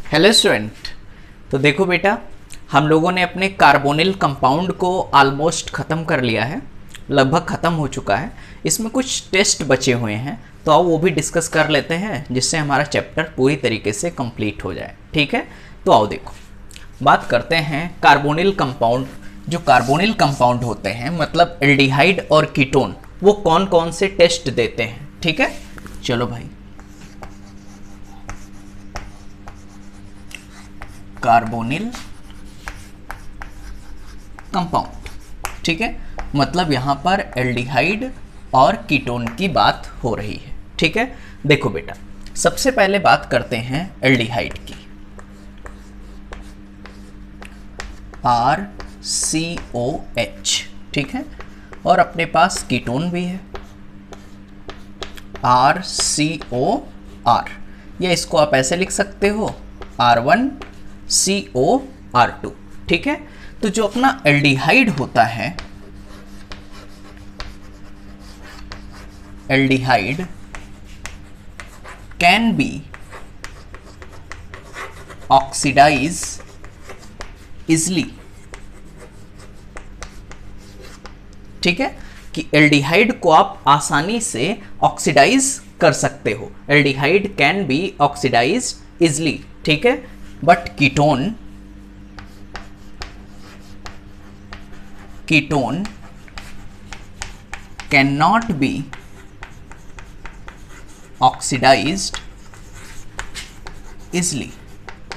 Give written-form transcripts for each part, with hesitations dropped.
Hello student. तो देखो बेटा, हम लोगों ने अपने कार्बोनिल कंपाउंड को ऑलमोस्ट ख़त्म कर लिया है, लगभग ख़त्म हो चुका है। इसमें कुछ टेस्ट बचे हुए हैं, तो आओ वो भी डिस्कस कर लेते हैं, जिससे हमारा चैप्टर पूरी तरीके से कंप्लीट हो जाए। ठीक है, तो आओ देखो बात करते हैं कार्बोनिल कंपाउंड। जो कार्बोनिल कंपाउंड होते हैं मतलब एल्डिहाइड और कीटोन, वो कौन कौन से टेस्ट देते हैं। ठीक है, चलो भाई, कार्बोनिल कंपाउंड। ठीक है, मतलब यहां पर एल्डिहाइड और कीटोन की बात हो रही है। ठीक है, देखो बेटा, सबसे पहले बात करते हैं एल्डिहाइड की। RCOH। ठीक है, और अपने पास कीटोन भी है RCOR, या इसको आप ऐसे लिख सकते हो R1COR2। ठीक है, तो जो अपना एल्डिहाइड होता है, aldehyde can be oxidise easily. ठीक है, कि एल्डिहाइड को आप आसानी से ऑक्सीडाइज कर सकते हो। Aldehyde can be oxidise easily. ठीक है, but ketone can not be oxidised easily.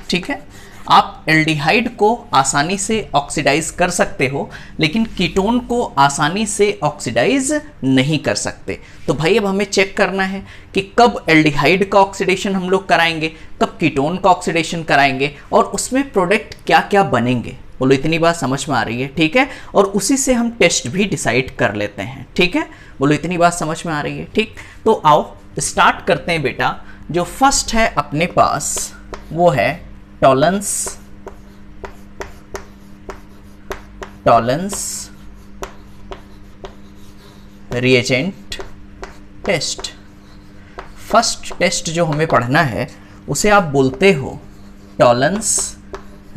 ठीक है, आप एल्डिहाइड को आसानी से ऑक्सीडाइज कर सकते हो, लेकिन कीटोन को आसानी से ऑक्सीडाइज नहीं कर सकते। तो भाई अब हमें चेक करना है कि कब एल्डिहाइड का ऑक्सीडेशन हम लोग कराएंगे, कब कीटोन का ऑक्सीडेशन कराएंगे, और उसमें प्रोडक्ट क्या क्या बनेंगे। बोलो, इतनी बात समझ में आ रही है। ठीक है, और उसी से हम टेस्ट भी डिसाइड कर लेते हैं। ठीक है, बोलो, इतनी बात समझ में आ रही है। ठीक, तो आओ स्टार्ट करते हैं बेटा। जो फर्स्ट है अपने पास वो है Tollens reagent test. First test जो हमें पढ़ना है उसे आप बोलते हो टॉलरेंस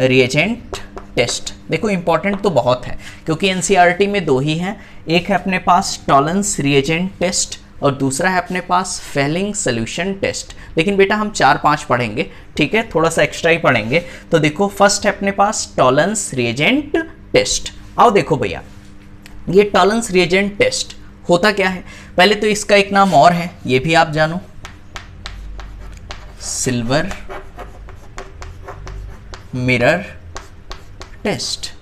रिएजेंट टेस्ट। देखो इंपॉर्टेंट तो बहुत है, क्योंकि एनसीईआरटी में दो ही हैं। एक है अपने पास टॉलरेंस रिएजेंट टेस्ट और दूसरा है अपने पास फेलिंग सोल्यूशन टेस्ट। लेकिन बेटा हम 4-5 पढ़ेंगे। ठीक है, थोड़ा सा एक्स्ट्रा ही पढ़ेंगे। तो देखो फर्स्ट है अपने पास टॉलरेंस रिएजेंट टेस्ट। आओ देखो भैया, ये टॉलरेंस रिएजेंट टेस्ट होता क्या है। पहले तो इसका एक नाम और है, ये भी आप जानो, सिल्वर मिरर टेस्ट।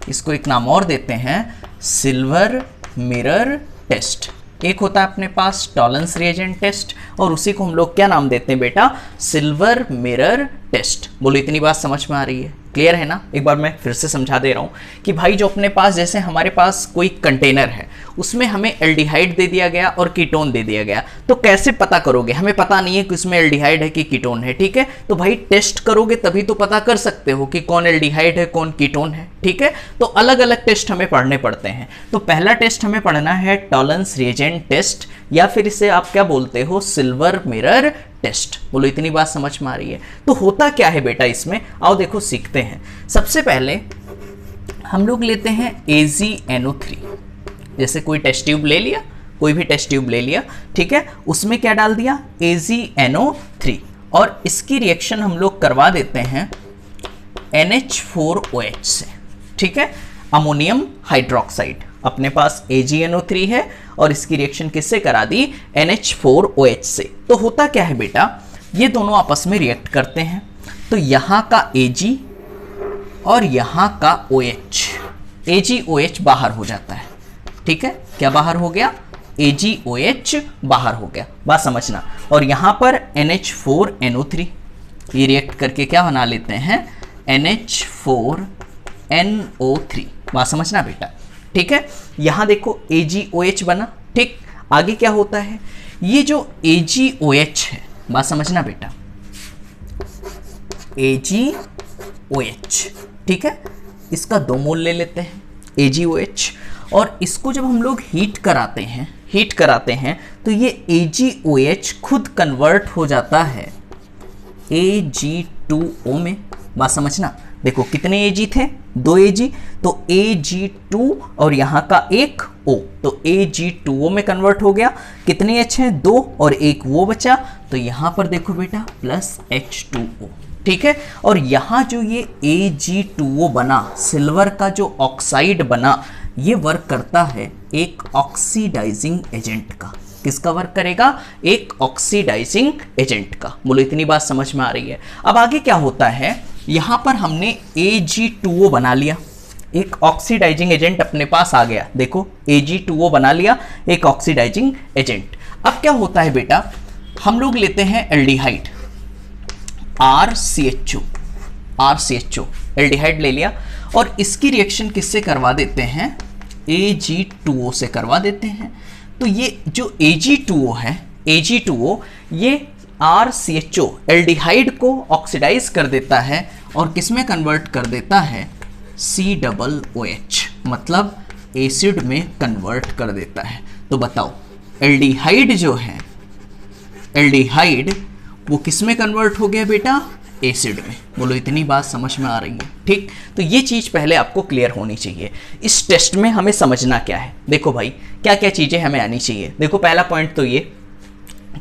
इसको एक नाम और देते हैं, सिल्वर मिरर टेस्ट। एक होता है अपने पास टॉलरेंस रिएजेंट टेस्ट, और उसी को हम लोग क्या नाम देते हैं बेटा, सिल्वर मिरर टेस्ट। बोलो, इतनी बात समझ में आ रही है, क्लियर है ना। एक बार मैं फिर से समझा दे रहा हूँ कि भाई जो अपने पास, जैसे हमारे पास कोई कंटेनर है, उसमें हमें एल्डिहाइड दे दिया गया और कीटोन दे दिया गया, तो कैसे पता करोगे। हमें पता नहीं है कि उसमें एल्डिहाइड है कि कीटोन है। ठीक है, तो भाई टेस्ट करोगे तभी तो पता कर सकते हो कि कौन एल्डिहाइड है कौन कीटोन है। ठीक है, तो अलग अलग टेस्ट हमें पढ़ने पड़ते हैं। तो पहला टेस्ट हमें पढ़ना है टॉलरेंस रिएजेंट टेस्ट, या फिर इसे आप क्या बोलते हो, सिल्वर मिरर टेस्ट। बोलो, इतनी बात समझ में आ रही है। तो होता क्या है बेटा इसमें, आओ देखो सीखते हैं। सबसे पहले हम लोग लेते हैं AgNO3। जैसे कोई टेस्ट ट्यूब ले लिया, कोई भी टेस्ट ट्यूब ले लिया, ठीक है, उसमें क्या डाल दिया, AgNO3, और इसकी रिएक्शन हम लोग करवा देते हैं NH4OH से। ठीक है, अमोनियम हाइड्रोक्साइड। अपने पास AgNO3 है और इसकी रिएक्शन किससे करा दी, NH4OH से। तो होता क्या है बेटा, ये दोनों आपस में रिएक्ट करते हैं, तो यहाँ का Ag और यहाँ का OH, AgOH बाहर हो जाता है। ठीक है, क्या बाहर हो गया, AgOH बाहर हो गया, बात समझना। और यहाँ पर NH4NO3, ये रिएक्ट करके क्या बना लेते हैं, NH4NO3, बात समझना बेटा। ठीक है, यहां देखो AgOH बना। ठीक, आगे क्या होता है, ये जो AgOH है, बात समझना बेटा, AgOH। ठीक है, इसका 2 मोल ले लेते हैं AgOH, और इसको जब हम लोग हीट कराते हैं तो ये AgOH खुद कन्वर्ट हो जाता है Ag2O में। बात समझना, देखो कितने Ag थे, 2 Ag, तो Ag2 और यहाँ का एक O, तो Ag2O में कन्वर्ट हो गया। कितने H हैं, 2 और एक वो बचा, तो यहाँ पर देखो बेटा प्लस H2O। ठीक है, और यहाँ जो ये Ag2O बना, सिल्वर का जो ऑक्साइड बना, ये वर्क करता है एक ऑक्सीडाइजिंग एजेंट का। किसका वर्क करेगा, एक ऑक्सीडाइजिंग एजेंट का। बोलो इतनी बात समझ में आ रही है। अब आगे क्या होता है, यहां पर हमने Ag2O बना लिया, एक ऑक्सीडाइजिंग एजेंट अपने पास आ गया। देखो Ag2O बना लिया, एक ऑक्सीडाइजिंग एजेंट। अब क्या होता है बेटा, हम लोग लेते हैं एल्डिहाइड, RCHO एल्डिहाइड ले लिया, और इसकी रिएक्शन किससे करवा देते हैं, Ag2O से करवा देते हैं। तो ये जो Ag2O है, Ag2O ये RCHO एल्डिहाइड को ऑक्सीडाइज कर देता है और किस में कन्वर्ट कर देता है, COOH, मतलब एसिड में कन्वर्ट कर देता है। तो बताओ एल्डिहाइड जो है, एल्डिहाइड वो किस में कन्वर्ट हो गया बेटा, एसिड में। बोलो इतनी बात समझ में आ रही है। ठीक, तो ये चीज़ पहले आपको क्लियर होनी चाहिए। इस टेस्ट में हमें समझना क्या है, देखो भाई क्या क्या चीज़ें हमें आनी चाहिए। देखो पहला पॉइंट तो ये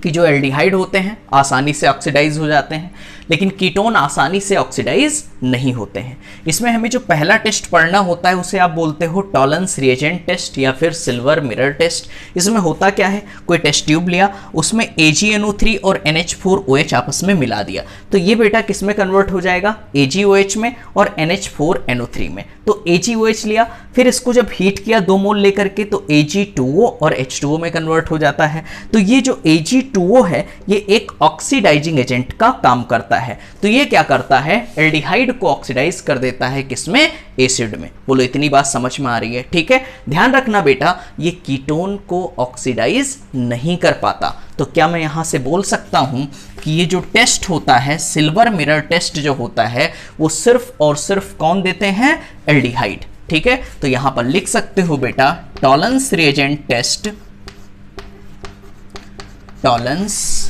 कि जो एल्डिहाइड होते हैं आसानी से ऑक्सीडाइज हो जाते हैं, लेकिन कीटोन आसानी से ऑक्सीडाइज नहीं होते हैं। इसमें हमें जो पहला टेस्ट पढ़ना होता है उसे आप बोलते हो टॉलरेंस रिएजेंट टेस्ट या फिर सिल्वर मिरर टेस्ट। इसमें होता क्या है, कोई टेस्ट ट्यूब लिया, उसमें AgNO3 और NH4OH आपस में मिला दिया, तो ये बेटा किस में कन्वर्ट हो जाएगा, AgOH में और NH4NO3 में। तो AgOH लिया, फिर इसको जब हीट किया 2 मोल लेकर के, तो Ag2O और H2O में कन्वर्ट हो जाता है। तो ये जो Ag2O है ये एक ऑक्सीडाइजिंग एजेंट का काम करता है। तो ये क्या करता है, एल्डिहाइड को ऑक्सीडाइज कर देता है किसमें, एसिड में। बोलो इतनी बात समझ में आ रही है। ठीक है, ध्यान रखना बेटा, ये कीटोन को ऑक्सीडाइज नहीं कर पाता। तो क्या मैं यहां से बोल सकता हूं कि ये जो टेस्ट होता है, सिल्वर मिरर टेस्ट जो होता है, वो सिर्फ और सिर्फ कौन देते हैं, एल्डिहाइड। ठीक है, तो यहां पर लिख सकते हो बेटा Tollens reagent test, Tollens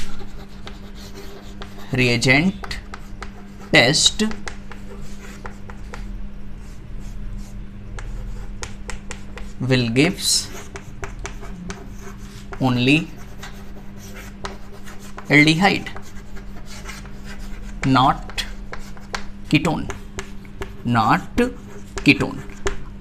reagent test will gives only aldehyde, not ketone, not ketone।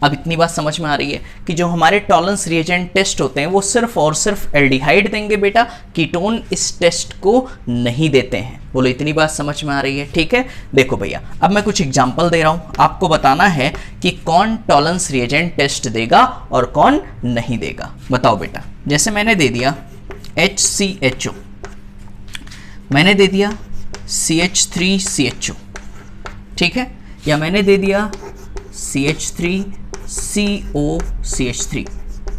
अब इतनी बात समझ में आ रही है कि जो हमारे टॉलरेंस रिएजेंट टेस्ट होते हैं वो सिर्फ और सिर्फ एल्डिहाइड देंगे बेटा, कीटोन इस टेस्ट को नहीं देते हैं। बोलो इतनी बात समझ में आ रही है। ठीक है, देखो भैया अब मैं कुछ एग्जांपल दे रहा हूं, आपको बताना है कि कौन टॉलरेंस रिएजेंट टेस्ट देगा और कौन नहीं देगा। बताओ बेटा, जैसे मैंने दे दिया HCHO, मैंने दे दिया CH3CHO, ठीक है, या मैंने दे दिया CH3COCH3,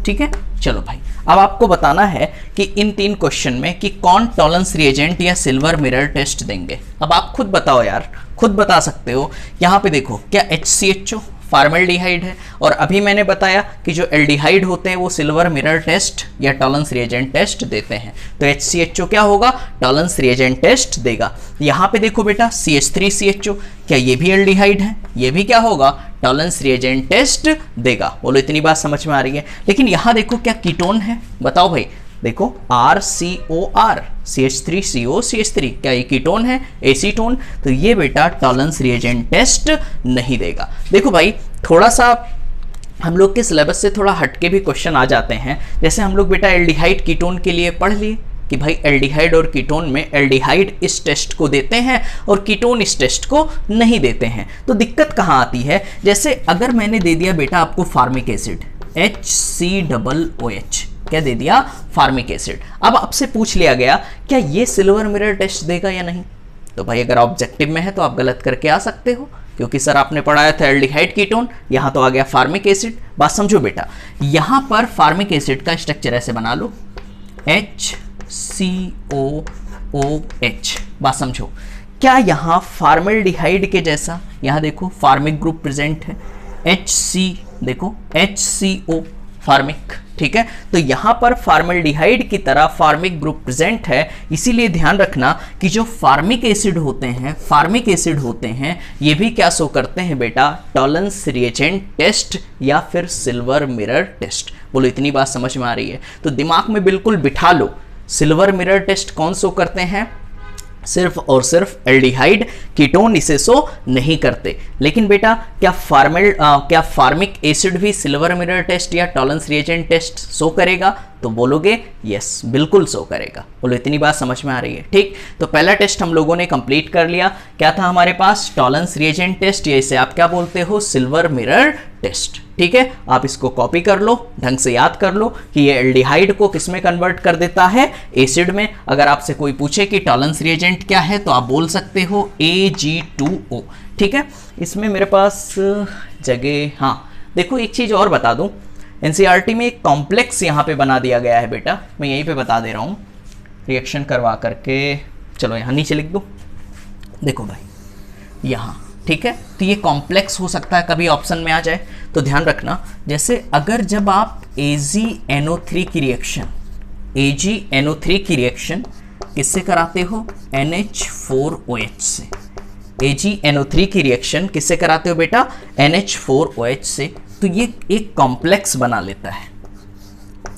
ठीक है। चलो भाई, अब आपको बताना है कि इन 3 क्वेश्चन में कि कौन टॉलरेंस रिएजेंट या सिल्वर मिरर टेस्ट देंगे। अब आप खुद बताओ यार, खुद बता सकते हो। यहाँ पे देखो, क्या HCHO फॉर्मल्डिहाइड है, और अभी मैंने बताया कि जो एल्डिहाइड होते हैं वो सिल्वर मिरर टेस्ट या टॉलरेंस रिएजेंट टेस्ट देते हैं। तो HCHO क्या होगा, टॉलरेंस रिएजेंट टेस्ट देगा। यहाँ पे देखो बेटा CH3CHO, क्या ये भी एल्डिहाइड है, ये भी क्या होगा, टॉलरेंस रिएजेंट टेस्ट देगा। बोलो इतनी बात समझ में आ रही है। लेकिन यहाँ देखो क्या कीटोन है, बताओ भाई, देखो RCOR CH3COCH3, क्या ये कीटोन है, एसीटोन, तो ये बेटा टॉलरेंस रिएजेंट टेस्ट नहीं देगा। देखो भाई, थोड़ा सा हम लोग के सिलेबस से थोड़ा हटके भी क्वेश्चन आ जाते हैं। जैसे हम लोग बेटा एल्डिहाइड कीटोन के लिए पढ़ लिए कि भाई एल्डिहाइड और कीटोन में एल्डिहाइड इस टेस्ट को देते हैं और कीटोन इस टेस्ट को नहीं देते हैं। तो दिक्कत कहाँ आती है, जैसे अगर मैंने दे दिया बेटा आपको फार्मिक एसिड HCOOH, क्या दे दिया, फार्मिक एसिड। अब आपसे पूछ लिया गया क्या ये सिल्वर मिरर टेस्ट देगा या नहीं, तो भाई अगर ऑब्जेक्टिव में है तो आप गलत करके आ सकते हो, क्योंकि सर आपने पढ़ाया था एल्डिहाइड कीटोन, यहाँ तो आ गया फार्मिक एसिड। बात समझो बेटा, यहाँ पर फार्मिक एसिड का स्ट्रक्चर ऐसे बना लो HCOOH। बात समझो, क्या यहाँ फार्मल्डिहाइड के जैसा, यहाँ देखो फार्मिक ग्रुप प्रेजेंट है, HC देखो HCO फार्मिक, ठीक है। तो यहां पर फॉर्मल्डिहाइड की तरह फार्मिक ग्रुप प्रेजेंट है, इसीलिए ध्यान रखना कि जो फार्मिक एसिड होते हैं ये भी क्या शो करते हैं बेटा, टॉलरेंस रिएजेंट टेस्ट या फिर सिल्वर मिरर टेस्ट। बोलो इतनी बात समझ में आ रही है? तो दिमाग में बिल्कुल बिठा लो, सिल्वर मिरर टेस्ट कौन शो करते हैं, सिर्फ और सिर्फ एल्डिहाइड, कीटोन इसे शो नहीं करते। लेकिन बेटा क्या फार्मिक एसिड भी सिल्वर मिरर टेस्ट या टॉलरेंस रिएजेंट टेस्ट शो करेगा? तो बोलोगे यस, बिल्कुल शो करेगा। बोलो इतनी बात समझ में आ रही है? ठीक, तो पहला टेस्ट हम लोगों ने कंप्लीट कर लिया। क्या था हमारे पास? टॉलरेंस रिएजेंट टेस्ट, या इसे आप क्या बोलते हो, सिल्वर मिरर टेस्ट। ठीक है, आप इसको कॉपी कर लो, ढंग से याद कर लो कि ये एल्डिहाइड को किस में कन्वर्ट कर देता है, एसिड में। अगर आपसे कोई पूछे कि टॉलरेंस रिएजेंट क्या है तो आप बोल सकते हो Ag2O। ठीक है, इसमें मेरे पास जगह, हाँ देखो एक चीज और बता दूं, एनसीईआरटी में एक कॉम्प्लेक्स यहाँ पे बना दिया गया है बेटा, मैं यहीं पे बता दे रहा हूँ रिएक्शन करवा करके। चलो यहाँ नीचे लिख दो, देखो भाई यहाँ, ठीक है। तो ये कॉम्प्लेक्स हो सकता है, कभी ऑप्शन में आ जाए तो ध्यान रखना। जैसे अगर जब आप AgNO3 की रिएक्शन किससे कराते हो, NH4OH से। AgNO3 की रिएक्शन किससे कराते हो बेटा, NH4OH से। तो ये एक कॉम्प्लेक्स बना लेता है,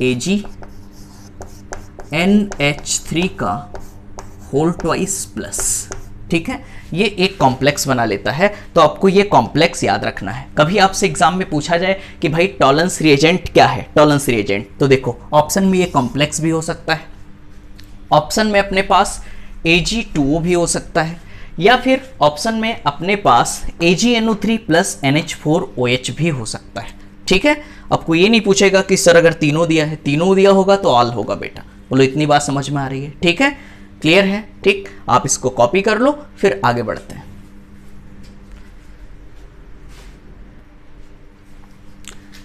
AgNH3 का होल ट्वाइस प्लस, ठीक है। ये एक कॉम्प्लेक्स बना लेता है, तो आपको ये कॉम्प्लेक्स याद रखना है। कभी आपसे एग्जाम में पूछा जाए कि भाई टॉलरेंस रिएजेंट क्या है, टॉलरेंस रिएजेंट, तो देखो ऑप्शन में ये कॉम्प्लेक्स भी हो सकता है, ऑप्शन में अपने पास Ag2O भी हो सकता है, या फिर ऑप्शन में अपने पास AgNO3 प्लस NH4OH भी हो सकता है। ठीक है, आपको ये नहीं पूछेगा कि सर अगर तीनों दिया है, तीनों दिया होगा तो ऑल होगा बेटा। बोलो इतनी बात समझ में आ रही है? ठीक है, क्लियर है? ठीक, आप इसको कॉपी कर लो, फिर आगे बढ़ते हैं।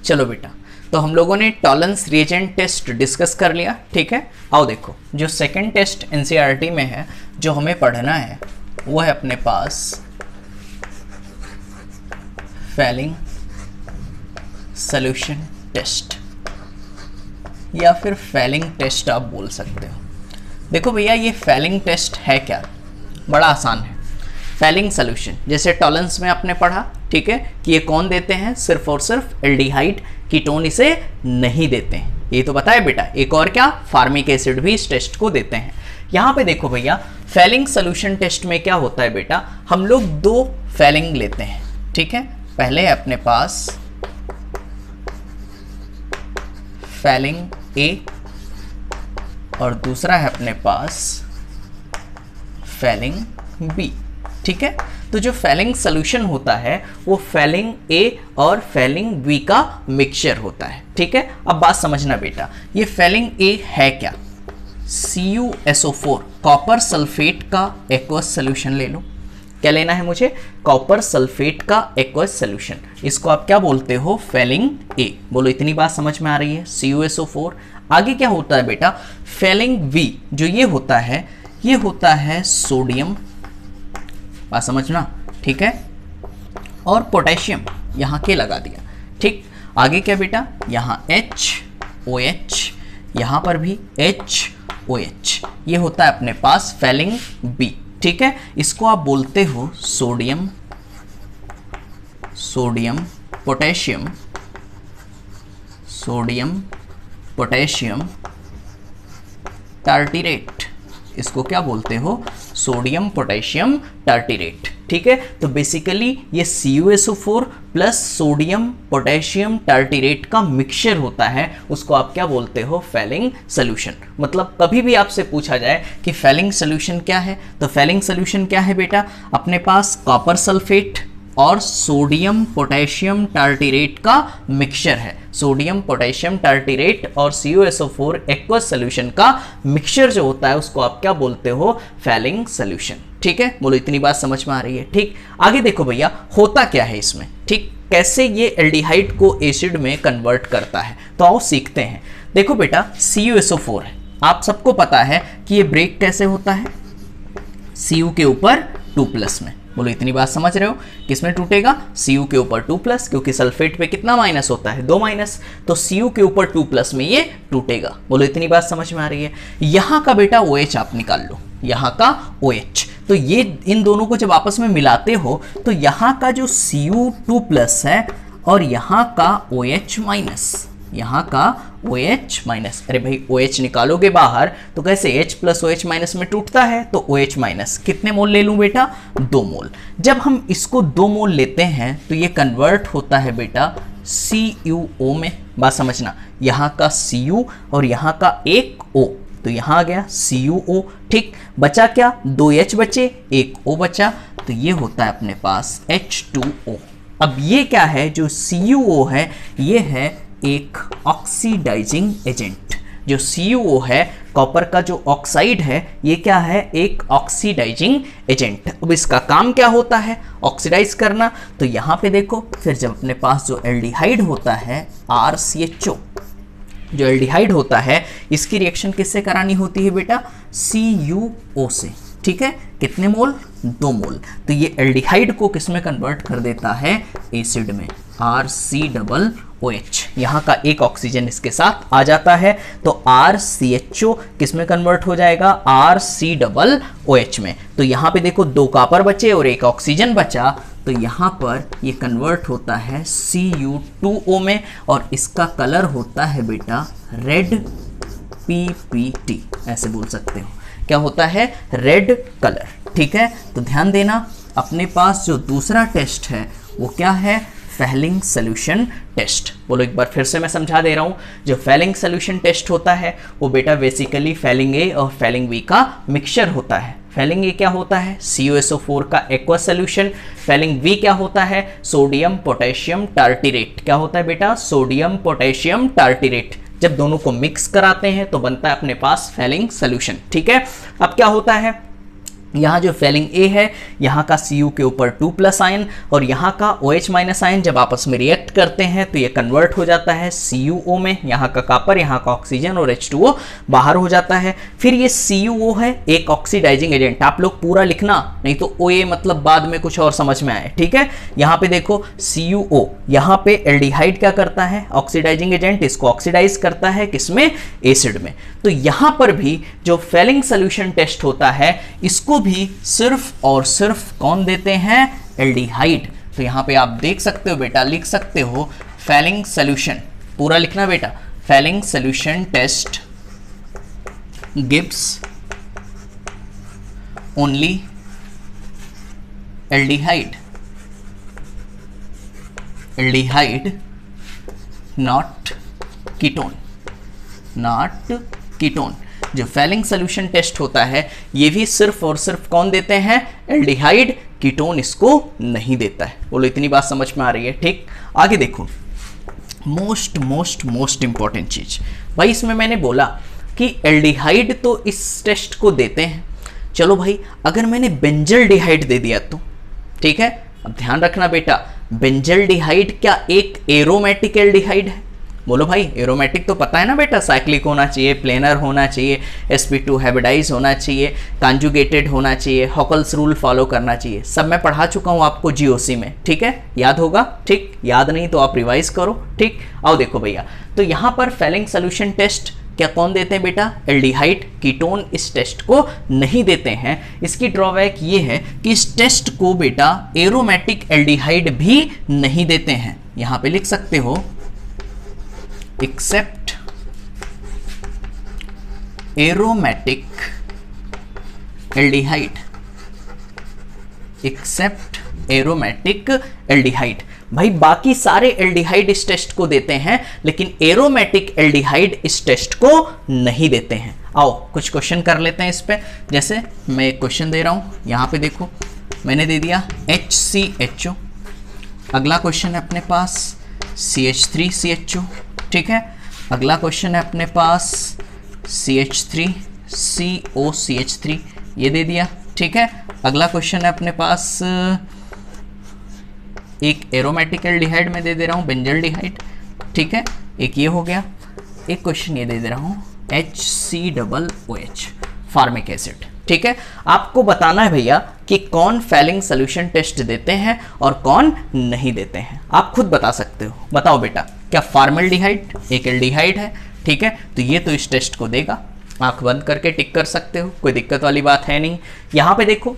चलो बेटा, तो हम लोगों ने टॉलरेंस रिएजेंट टेस्ट डिस्कस कर लिया। ठीक है, आओ देखो जो सेकंड टेस्ट एनसीईआरटी में है जो हमें पढ़ना है वो है अपने पास फेलिंग सॉल्यूशन टेस्ट, या फिर फेलिंग टेस्ट आप बोल सकते हो। देखो भैया ये फेलिंग टेस्ट है क्या, बड़ा आसान है। फेलिंग सॉल्यूशन जैसे टॉलरेंस में आपने पढ़ा, ठीक है, कि ये कौन देते हैं, सिर्फ और सिर्फ एल्डिहाइड, कीटोन इसे नहीं देते हैं, ये तो बताया बेटा। एक और क्या, फार्मिक एसिड भी इस टेस्ट को देते हैं। यहाँ पे देखो भैया फेलिंग सॉल्यूशन टेस्ट में क्या होता है बेटा, हम लोग दो फेलिंग लेते हैं। ठीक है, पहले है अपने पास फेलिंग ए और दूसरा है अपने पास फेलिंग बी। ठीक है, तो जो फेलिंग सॉल्यूशन होता है वो फेलिंग ए और फेलिंग बी का मिक्सचर होता है। ठीक है, अब बात समझना बेटा, ये फेलिंग ए है क्या, CuSO4 कॉपर सल्फेट का एक्वस सॉल्यूशन ले लो। क्या लेना है मुझे, कॉपर सल्फेट का एक्वस सॉल्यूशन, इसको आप क्या बोलते हो, फेलिंग ए। बोलो इतनी बात समझ में आ रही है, CuSO4। आगे क्या होता है बेटा, फेलिंग बी जो ये होता है सोडियम, बात समझना, ठीक है, और पोटेशियम यहाँ के लगा दिया। ठीक, आगे क्या बेटा, यहाँ HOH, यहाँ पर भी HOH, ये होता है अपने पास फेलिंग बी। ठीक है, इसको आप बोलते हो सोडियम पोटेशियम टार्टीरेट, इसको क्या बोलते हो, सोडियम पोटेशियम टार्टीरेट। ठीक है, तो बेसिकली ये CuSO4 प्लस सोडियम पोटेशियम टार्टीरेट का मिक्सचर होता है, उसको आप क्या बोलते हो, फेलिंग सॉल्यूशन। मतलब कभी भी आपसे पूछा जाए कि फेलिंग सॉल्यूशन क्या है, तो फेलिंग सॉल्यूशन क्या है बेटा, अपने पास कॉपर सल्फेट और सोडियम पोटेशियम टार्टीरेट का मिक्सचर है। सोडियम पोटेशियम टार्टीरेट और CuSO4 एक्वस सॉल्यूशन का मिक्सचर जो होता है उसको आप क्या बोलते हो, फेलिंग सॉल्यूशन। ठीक है, बोलो इतनी बात समझ में आ रही है? ठीक, आगे देखो भैया होता क्या है इसमें, ठीक, कैसे ये एल्डिहाइड को एसिड में कन्वर्ट करता है, तो आओ सीखते हैं। देखो बेटा CuSO4 है, आप सबको पता है कि ये ब्रेक कैसे होता है, Cu के ऊपर 2+ में, बोलो इतनी बात समझ रहे हो? किसमें टूटेगा? Cu के ऊपर 2+, क्योंकि सल्फेट पे कितना माइनस होता है? 2 माइनस, तो Cu के ऊपर 2+ में ये टूटेगा। बोलो इतनी बात समझ में आ रही है? यहाँ का बेटा OH आप निकाल लो, यहाँ का OH। तो ये इन दोनों को जब आपस में मिलाते हो तो यहाँ का जो Cu2+ है और यहाँ का OH माइनस, यहाँ का OH माइनस, अरे भाई OH निकालोगे बाहर तो कैसे H प्लस OH माइनस में टूटता है, तो OH माइनस कितने मोल ले लूँ बेटा? 2 मोल। जब हम इसको 2 मोल लेते हैं तो ये कन्वर्ट होता है बेटा CuO में। बात समझना, यहाँ का Cu और यहाँ का एक O, तो यहाँ आ गया CuO। ठीक, बचा क्या? 2H बचे, एक O बचा, तो ये होता है अपने पास H2O। अब ये क्या है? जो CuO है ये है एक ऑक्सीडाइजिंग एजेंट। जो CuO है, कॉपर का जो ऑक्साइड है, ये क्या है? एक ऑक्सीडाइजिंग एजेंट। अब इसका काम क्या होता है? ऑक्सीडाइज करना। तो यहाँ पे देखो, फिर जब अपने पास जो एल्डिहाइड होता है RCHO, जो एल्डिहाइड होता है, इसकी रिएक्शन किससे करानी होती है बेटा? CuO से। ठीक है, कितने मोल? 2 मोल। तो ये एल्डिहाइड को किस में कन्वर्ट कर देता है? एसिड में, RCOOH। यहाँ का एक ऑक्सीजन इसके साथ आ जाता है तो RCHO किस में कन्वर्ट हो जाएगा? RCOOH में। तो यहाँ पे देखो 2 कॉपर बचे और एक ऑक्सीजन बचा, तो यहाँ पर ये कन्वर्ट होता है Cu2O में और इसका कलर होता है बेटा रेड PPT, ऐसे बोल सकते हो। क्या होता है? Red colour. ठीक है, तो ध्यान देना, अपने पास जो दूसरा टेस्ट है वो क्या है? Fehling solution test. बोलो एक बार फिर से मैं समझा दे रहा हूँ। जो फेलिंग सोल्यूशन टेस्ट होता है वो बेटा बेसिकली फेलिंग ए और फेलिंग बी का मिक्सचर होता है। फेलिंग ए क्या होता है? CuSO4 का एक्वस सोल्यूशन। फेलिंग बी क्या होता है? Sodium potassium tartrate. क्या होता है बेटा? Sodium potassium tartrate. जब दोनों को मिक्स कराते हैं तो बनता है अपने पास फेलिंग सोल्यूशन। ठीक है, अब क्या होता है? यहाँ जो फेलिंग ए है, यहाँ का Cu के ऊपर 2+ आयन और यहाँ का OH माइनस आयन जब आपस में रिएक्ट करते हैं तो ये कन्वर्ट हो जाता है CuO में। यहाँ का कॉपर, यहाँ का ऑक्सीजन और H2O बाहर हो जाता है। फिर ये CuO है एक ऑक्सीडाइजिंग एजेंट। आप लोग पूरा लिखना, नहीं तो OA मतलब बाद में कुछ और समझ में आए। ठीक है, यहाँ पे देखो CuO, यहाँ पे एल्डिहाइड क्या करता है? ऑक्सीडाइजिंग एजेंट, इसको ऑक्सीडाइज करता है किसमें? एसिड में। तो यहाँ पर भी जो फेलिंग सोल्यूशन टेस्ट होता है इसको भी सिर्फ और सिर्फ कौन देते हैं? एल्डिहाइड। तो यहाँ पे आप देख सकते हो बेटा, लिख सकते हो फेलिंग सोल्यूशन, पूरा लिखना बेटा। Fehling solution test gives only aldehyde, aldehyde not ketone, not ketone. जो फेलिंग सोल्यूशन टेस्ट होता है ये भी सिर्फ और सिर्फ कौन देते हैं? एल्डिहाइड। कीटोन इसको नहीं देता है। बोलो इतनी बात समझ में आ रही है? ठीक, आगे देखो, मोस्ट मोस्ट मोस्ट इंपॉर्टेंट चीज भाई, इसमें मैंने बोला कि एल्डिहाइड तो इस टेस्ट को देते हैं। चलो भाई, अगर मैंने बेंजल्डिहाइड दे दिया तो? ठीक है, अब ध्यान रखना बेटा, बेंजल्डिहाइड क्या एक एरोमेटिक एल्डिहाइड है? बोलो भाई, एरोमेटिक तो पता है ना बेटा, साइक्लिक होना चाहिए, प्लेनर होना चाहिए, sp2 हाइब्रिडाइज होना चाहिए, कॉन्जुगेटेड होना चाहिए, हॉकल्स रूल फॉलो करना चाहिए। सब मैं पढ़ा चुका हूँ आपको GOC में। ठीक है, याद होगा। ठीक, याद नहीं तो आप रिवाइज करो। ठीक, आओ देखो भैया, तो यहाँ पर फेलिंग सोल्यूशन टेस्ट क्या कौन देते हैं बेटा? एल्डिहाइड। कीटोन इस टेस्ट को नहीं देते हैं। इसकी ड्रॉबैक ये है कि इस टेस्ट को बेटा एरोमेटिक एल्डिहाइड भी नहीं देते हैं। यहाँ पे लिख सकते हो except aromatic aldehyde, except aromatic aldehyde. भाई बाकी सारे एल्डिहाइड इस टेस्ट को देते हैं लेकिन एरोमेटिक एल्डिहाइड इस टेस्ट को नहीं देते हैं। आओ कुछ क्वेश्चन कर लेते हैं इस पे। जैसे मैं एक क्वेश्चन दे रहा हूं, यहां पे देखो मैंने दे दिया HCHO। अगला क्वेश्चन है अपने पास CH3CHO। ठीक है, अगला क्वेश्चन है अपने पास CH3COCH3, ये दे दिया। ठीक है, अगला क्वेश्चन है अपने पास एक एरोमेटिक एल्डिहाइड में दे रहा हूँ बेंजल्डिहाइड। ठीक है, एक ये हो गया। एक क्वेश्चन ये दे रहा हूँ HCOOH फार्मिक एसिड। ठीक है, आपको बताना है भैया कि कौन फैलिंग सोल्यूशन टेस्ट देते हैं और कौन नहीं देते हैं। आप खुद बता सकते हो। बताओ बेटा, क्या फॉर्मल्डिहाइड एक एल्डिहाइड है, ठीक है, तो ये तो इस टेस्ट को देगा। आंख बंद करके टिक कर सकते हो, कोई दिक्कत वाली बात है नहीं। यहाँ पे देखो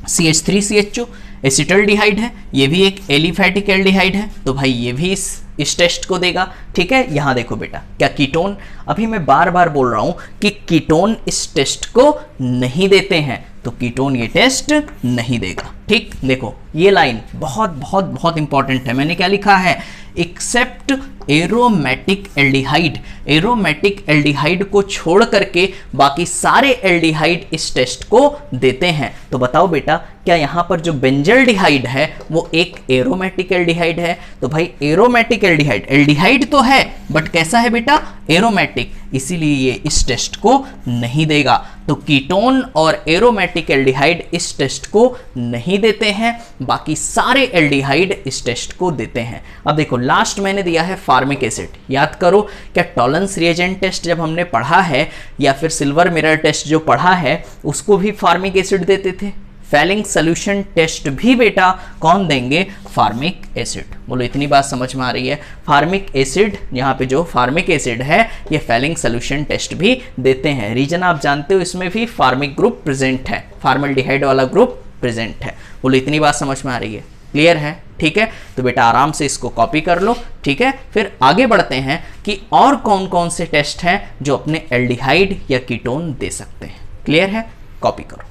CH3CHO एसिटल्डिहाइड है, ये भी एक एलिफैटिक एल्डिहाइड है, तो भाई ये भी इस टेस्ट को देगा। ठीक है, यहाँ देखो बेटा, क्या कीटोन, अभी मैं बार बार बोल रहा हूं कि कीटोन इस टेस्ट को नहीं देते हैं, तो कीटोन ये टेस्ट नहीं देगा। ठीक, देखो ये लाइन बहुत बहुत बहुत इंपॉर्टेंट है। मैंने क्या लिखा है, except aromatic aldehyde, aromatic aldehyde को छोड़ करके बाकी सारे एल्डिहाइड इस टेस्ट को देते हैं। तो बताओ बेटा, क्या यहाँ पर जो बेंजल्डिहाइड है वो एक एरोमेटिक एल्डिहाइड है? तो भाई एरोमेटिक एल्डिहाइड, एल्डिहाइड तो है बट कैसा है बेटा, एरोमेटिक, इसीलिए ये इस टेस्ट को नहीं देगा। तो कीटोन और एरोमेटिक एल्डिहाइड इस टेस्ट को नहीं देते हैं, बाकी सारे एल्डिहाइड इस टेस्ट को देते हैं। अब देखो लास्ट मैंने दिया है फार्मिक एसिड, याद करो क्या टॉलरेंस रिएजेंट टेस्ट जब हमने पढ़ा है या फिर सिल्वर मिरर टेस्ट जो पढ़ा है उसको भी फार्मिक एसिड देते थे। फैलिंग सोल्यूशन टेस्ट भी बेटा कौन देंगे, फार्मिक एसिड। बोलो इतनी बात समझ में आ रही है? फार्मिक एसिड, यहाँ पे जो फार्मिक एसिड है ये फैलिंग सोल्यूशन टेस्ट भी देते हैं। रीजन आप जानते हो, इसमें भी फार्मिक ग्रुप प्रेजेंट है, फॉर्मल्डिहाइड वाला ग्रुप प्रेजेंट है। बोलो इतनी बात समझ में आ रही है? क्लियर है? ठीक है, तो बेटा आराम से इसको कॉपी कर लो। ठीक है, फिर आगे बढ़ते हैं कि और कौन कौन से टेस्ट हैं जो अपने एल्डिहाइड या कीटोन दे सकते हैं। क्लियर है? कॉपी करो।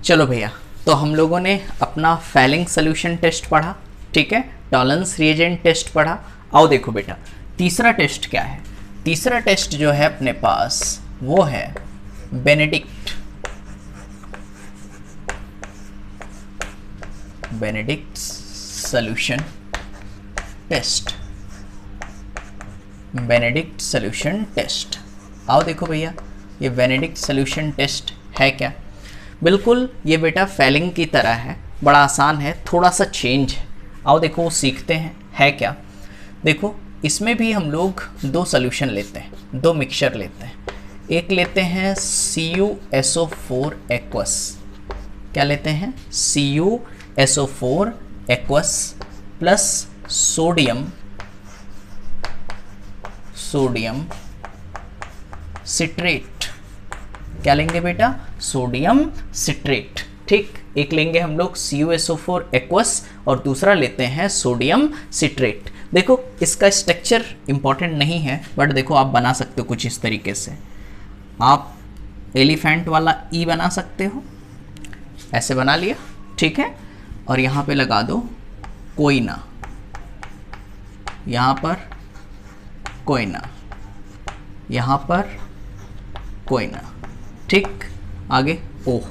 चलो भैया, तो हम लोगों ने अपना फैलिंग सोल्यूशन टेस्ट पढ़ा, ठीक है, टॉलरेंस रिएजेंट टेस्ट पढ़ा। आओ देखो बेटा, तीसरा टेस्ट क्या है? तीसरा टेस्ट जो है अपने पास वो है Benedict, Benedict solution test, Benedict solution test. आओ देखो भैया, ये बेनेडिक्ट सोल्यूशन टेस्ट है क्या? बिल्कुल ये बेटा फैलिंग की तरह है, बड़ा आसान है, थोड़ा सा चेंज है। आओ देखो सीखते हैं है क्या। देखो इसमें भी हम लोग दो सोल्यूशन लेते हैं, दो मिक्सचर लेते हैं। एक लेते हैं CuSO4 एक्वस, क्या लेते हैं, CuSO4 aqueous plus sodium, sodium citrate. क्या लेंगे बेटा, सोडियम सिट्रेट। ठीक, एक लेंगे हम लोग CuSO4 एक्वस और दूसरा लेते हैं सोडियम सिट्रेट। देखो इसका स्ट्रक्चर इंपॉर्टेंट नहीं है बट देखो आप बना सकते हो कुछ इस तरीके से। आप एलिफेंट वाला ई बना सकते हो, ऐसे बना लिया, ठीक है, और यहाँ पे लगा दो कोयना, यहाँ पर कोयना, यहाँ पर कोयना, ठीक, आगे ओह,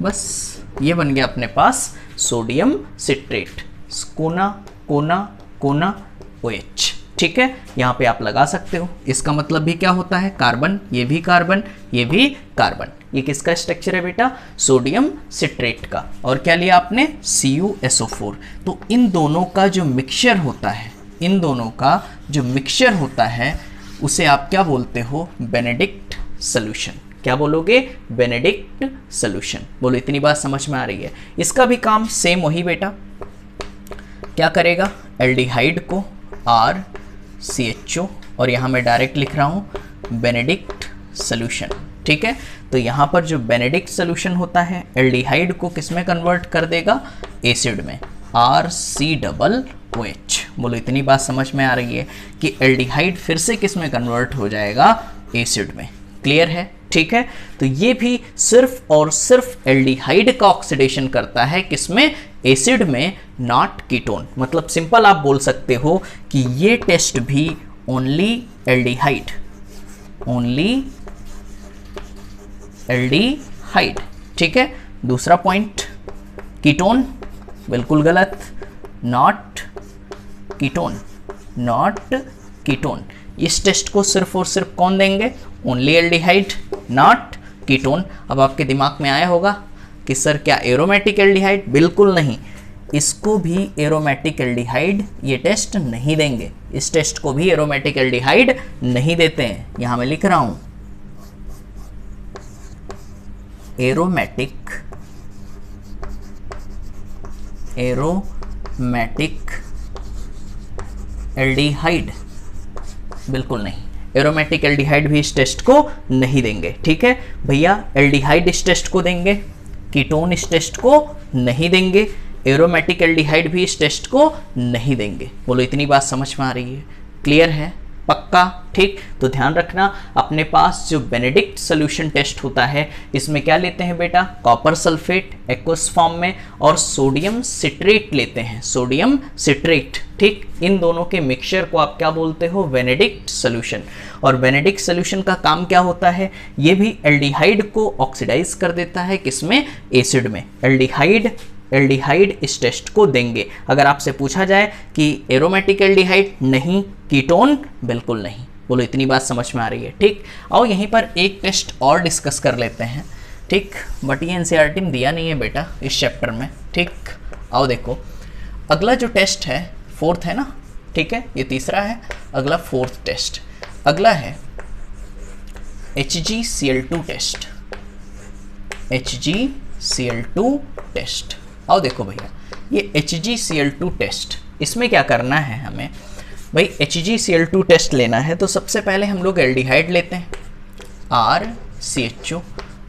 बस ये बन गया अपने पास सोडियम सिट्रेट, कोना कोना कोना OH। ठीक है, यहाँ पे आप लगा सकते हो। इसका मतलब भी क्या होता है, कार्बन, ये भी कार्बन, ये भी कार्बन। ये किसका स्ट्रक्चर है बेटा, सोडियम सिट्रेट का। और क्या लिया आपने, CuSO4। तो इन दोनों का जो मिक्सचर होता है, इन दोनों का जो मिक्सचर होता है उसे आप क्या बोलते हो, बेनेडिक्ट सोल्यूशन। क्या बोलोगे, बेनेडिक्ट सोल्यूशन। बोलो इतनी बात समझ में आ रही है? इसका भी काम सेम वही बेटा, क्या करेगा, एल्डिहाइड को RCHO और यहाँ मैं डायरेक्ट लिख रहा हूँ बेनेडिक्ट सोल्यूशन। ठीक है, तो यहाँ पर जो बेनेडिक्ट सोल्यूशन होता है एल्डिहाइड को किस में कन्वर्ट कर देगा, एसिड में, RCOOH। बोलो इतनी बात समझ में आ रही है कि एल्डिहाइड फिर से किस में कन्वर्ट हो जाएगा, एसिड में। क्लियर है? ठीक है, तो ये भी सिर्फ और सिर्फ एल्डिहाइड का ऑक्सीडेशन करता है, किसमें, एसिड में, नॉट कीटोन। मतलब सिंपल आप बोल सकते हो कि ये टेस्ट भी ओनली एल्डिहाइड, ओनली एल्डिहाइड। ठीक है, दूसरा पॉइंट, कीटोन, बिल्कुल गलत, नॉट कीटोन, नॉट कीटोन। इस टेस्ट को सिर्फ और सिर्फ कौन देंगे, ओनली एल्डिहाइड, नॉट कीटोन। अब आपके दिमाग में आया होगा कि सर क्या एरोमेटिक एल्डिहाइड, बिल्कुल नहीं, इसको भी एरोमेटिक एल्डिहाइड ये टेस्ट नहीं देंगे, इस टेस्ट को भी एरोमेटिक एल्डिहाइड नहीं देते हैं। यहां मैं लिख रहा हूं एरोमेटिक एल्डिहाइड बिल्कुल नहीं, एरोमेटिक एल्डिहाइड भी इस टेस्ट को नहीं देंगे। ठीक है भैया, एल्डिहाइड इस टेस्ट को देंगे, कीटोन इस टेस्ट को नहीं देंगे, एरोमेटिक एल्डिहाइड भी इस टेस्ट को नहीं देंगे। बोलो इतनी बात समझ में आ रही है? क्लियर है? पक्का? ठीक, तो ध्यान रखना अपने पास जो बेनेडिक्ट सोल्यूशन टेस्ट होता है इसमें क्या लेते हैं बेटा, कॉपर सल्फेट एक्वस फॉर्म में और सोडियम सिट्रेट लेते हैं, सोडियम सिट्रेट। ठीक, इन दोनों के मिक्सचर को आप क्या बोलते हो, बेनेडिक्ट सोल्यूशन। और बेनेडिक्ट सोल्यूशन का काम क्या होता है, ये भी एल्डिहाइड को ऑक्सीडाइज कर देता है, किसमें, एसिड में। एल्डिहाइड इस टेस्ट को देंगे। अगर आपसे पूछा जाए कि एरोमेटिक एल्डिहाइड नहीं, कीटोन बिल्कुल नहीं। बोलो इतनी बात समझ में आ रही है? ठीक, आओ यहीं पर एक टेस्ट और डिस्कस कर लेते हैं। ठीक, बट ये एनसीईआरटी में दिया नहीं है बेटा इस चैप्टर में। ठीक, आओ देखो अगला जो टेस्ट है, फोर्थ है ना, ठीक है, ये तीसरा है, अगला फोर्थ टेस्ट। अगला है HgCl2 टेस्ट, HgCl2 टेस्ट। आओ देखो भैया, ये HgCl2 टेस्ट, इसमें क्या करना है हमें भाई, HgCl2 टेस्ट लेना है तो सबसे पहले हम लोग एल्डिहाइड लेते हैं RCHO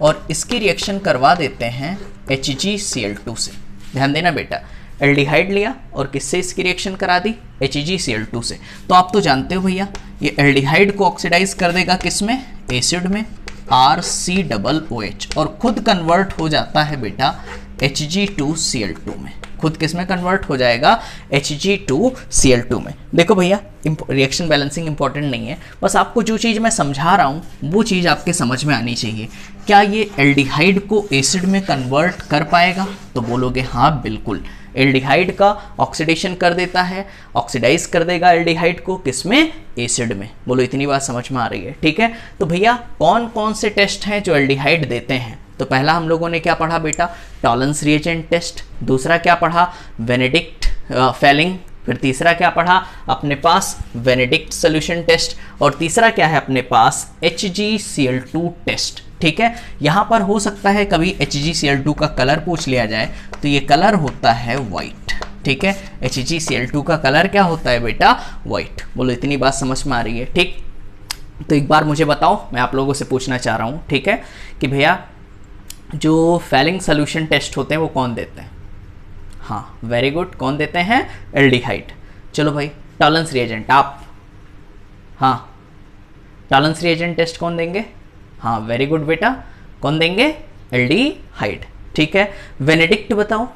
और इसकी रिएक्शन करवा देते हैं HgCl2 से। ध्यान देना बेटा, एल्डिहाइड लिया और किससे इसकी रिएक्शन करा दी, HgCl2 से। तो आप तो जानते हो भैया, ये एल्डिहाइड को ऑक्सीडाइज कर देगा किसमें, एसिड में, RCOOH, और खुद कन्वर्ट हो जाता है बेटा Hg2Cl2 में। खुद किस में कन्वर्ट हो जाएगा, Hg2Cl2 में। देखो भैया, रिएक्शन बैलेंसिंग इंपॉर्टेंट नहीं है, बस आपको जो चीज़ मैं समझा रहा हूँ वो चीज़ आपके समझ में आनी चाहिए। क्या ये एल्डिहाइड को एसिड में कन्वर्ट कर पाएगा, तो बोलोगे हाँ बिल्कुल, एल्डिहाइड का ऑक्सीडेशन कर देता है, ऑक्सीडाइज कर देगा एल्डिहाइड को, किसमें, एसिड में। बोलो इतनी बात समझ में आ रही है? ठीक है, तो भैया कौन कौन से टेस्ट हैं जो एल्डिहाइड देते हैं, तो पहला हम लोगों ने क्या पढ़ा बेटा, टॉलरेंस रिएजेंट टेस्ट। दूसरा क्या पढ़ा, बेनेडिक्ट फेलिंग। फिर तीसरा क्या पढ़ा अपने पास, बेनेडिक्ट सोल्यूशन टेस्ट। और तीसरा क्या है अपने पास, HgCl2 टेस्ट। ठीक है, यहाँ पर हो सकता है कभी HgCl2 का कलर पूछ लिया जाए, तो ये कलर होता है वाइट। ठीक है, HgCl2 का कलर क्या होता है बेटा, वाइट। बोलो इतनी बात समझ में आ रही है? ठीक, तो एक बार मुझे बताओ, मैं आप लोगों से पूछना चाह रहा हूँ, ठीक है, कि भैया जो फेलिंग सोल्यूशन टेस्ट होते हैं वो कौन देते हैं? हाँ वेरी गुड, कौन देते हैं, एल्डिहाइड। चलो भाई टॉलरेंस रिएजेंट आप, हाँ टॉलरेंस रिएजेंट टेस्ट कौन देंगे, हाँ वेरी गुड बेटा, कौन देंगे, एल्डिहाइड। ठीक है, बेनेडिक्ट बताओ,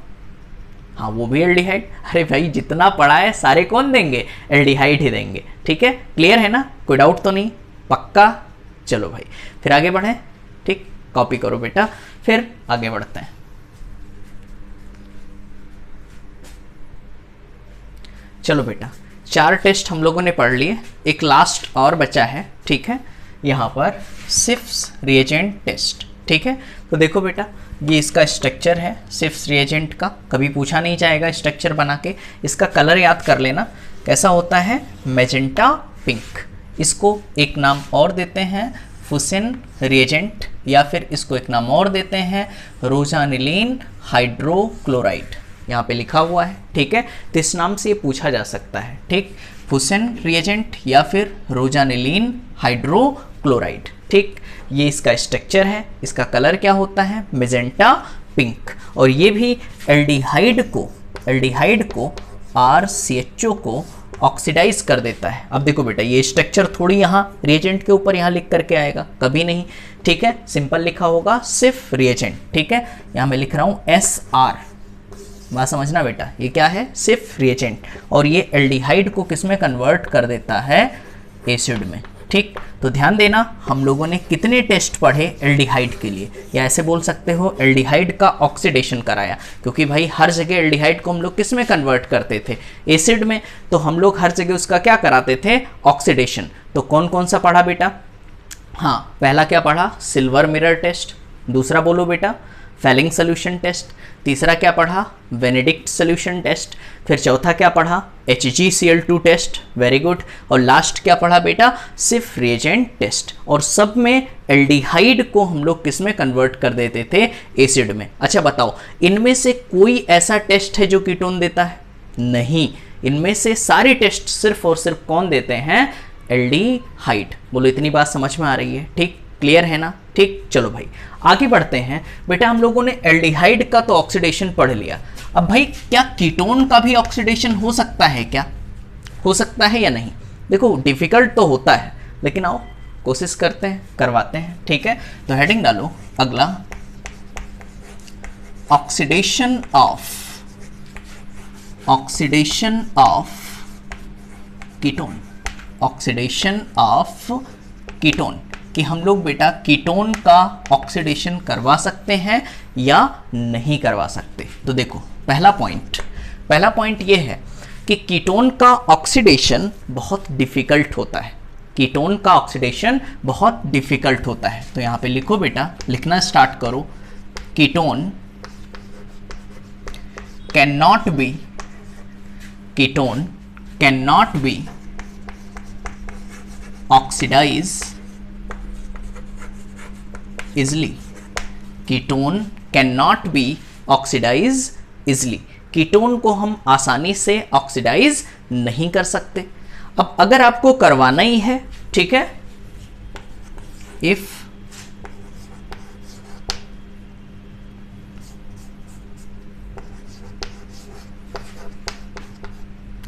हाँ वो भी एल्डिहाइड। अरे भाई जितना पढ़ा है सारे कौन देंगे, एल्डिहाइड ही देंगे। ठीक है, क्लियर है ना, कोई डाउट तो नहीं, पक्का? चलो भाई फिर आगे बढ़े। ठीक, कॉपी करो बेटा, फिर आगे बढ़ते हैं। चलो बेटा, 4 टेस्ट हम लोगों ने पढ़ लिए, एक लास्ट और बचा है। ठीक है, यहाँ पर सिफ्स रिएजेंट टेस्ट। ठीक है, तो देखो बेटा, ये इसका स्ट्रक्चर है सिफ्स रिएजेंट का, कभी पूछा नहीं जाएगा स्ट्रक्चर बना के। इसका कलर याद कर लेना, कैसा होता है, मैजेंटा पिंक। इसको एक नाम और देते हैं फुसेन रिएजेंट, या फिर इसको एक नाम और देते हैं रोजानिलीन हाइड्रोक्लोराइड, यहाँ पे लिखा हुआ है। ठीक है, तो इस नाम से ये पूछा जा सकता है। ठीक, फुसेन रिएजेंट या फिर रोजानिलीन हाइड्रोक्लोराइड। ठीक, ये इसका स्ट्रक्चर है, इसका कलर क्या होता है, मेजेंटा पिंक। और ये भी एल्डिहाइड को RCHO को ऑक्सीडाइज कर देता है। अब देखो बेटा, ये स्ट्रक्चर थोड़ी यहाँ रिएजेंट के ऊपर यहाँ लिख करके आएगा, कभी नहीं। ठीक है, सिंपल लिखा होगा सिर्फ रिएजेंट। ठीक है, यहाँ मैं लिख रहा हूँ SR, बात समझना बेटा, ये क्या है, सिर्फ रिएजेंट। और ये एल्डिहाइड को किस में कन्वर्ट कर देता है, एसिड में। ठीक, तो ध्यान देना, हम लोगों ने कितने टेस्ट पढ़े एल्डिहाइड के लिए, या ऐसे बोल सकते हो एल्डिहाइड का ऑक्सीडेशन कराया, क्योंकि भाई हर जगह एल्डिहाइड को हम लोग किस में कन्वर्ट करते थे, एसिड में। तो हम लोग हर जगह उसका क्या कराते थे, ऑक्सीडेशन। तो कौन कौन सा पढ़ा बेटा, हाँ पहला क्या पढ़ा, सिल्वर मिरर टेस्ट। दूसरा बोलो बेटा, फेलिंग सोल्यूशन टेस्ट, तीसरा क्या पढ़ा, बेनेडिक्ट सोल्यूशन टेस्ट, फिर चौथा क्या पढ़ा, HgCl2 टेस्ट, वेरी गुड, और लास्ट क्या पढ़ा बेटा, सिर्फ रिएजेंट टेस्ट। और सब में एल्डिहाइड को हम लोग किस में कन्वर्ट कर देते थे, एसिड में। अच्छा बताओ, इनमें से कोई ऐसा टेस्ट है जो कीटोन देता है? नहीं, इनमें से सारे टेस्ट सिर्फ और सिर्फ कौन देते हैं, एल्डिहाइड। बोलो इतनी बात समझ में आ रही है? ठीक, क्लियर है ना? ठीक, चलो भाई आगे बढ़ते हैं। बेटा हम लोगों ने एल्डिहाइड का तो ऑक्सीडेशन पढ़ लिया, अब भाई क्या कीटोन का भी ऑक्सीडेशन हो सकता है क्या? हो सकता है या नहीं? देखो डिफिकल्ट तो होता है, लेकिन आओ कोशिश करते हैं, करवाते हैं। ठीक है, तो हेडिंग डालो अगला, oxidation of ketone, oxidation of ketone, कि हम लोग बेटा कीटोन का ऑक्सीडेशन करवा सकते हैं या नहीं करवा सकते। तो देखो पहला पॉइंट ये है कि कीटोन का ऑक्सीडेशन बहुत डिफिकल्ट होता है, कीटोन का ऑक्सीडेशन बहुत डिफिकल्ट होता है। तो यहां पे लिखो बेटा, लिखना स्टार्ट करो, ketone can not be oxidise easily, ketone can not be oxidise easily, ketone को हम आसानी से ऑक्सीडाइज नहीं कर सकते। अब अगर आपको करवाना ही है, ठीक है, इफ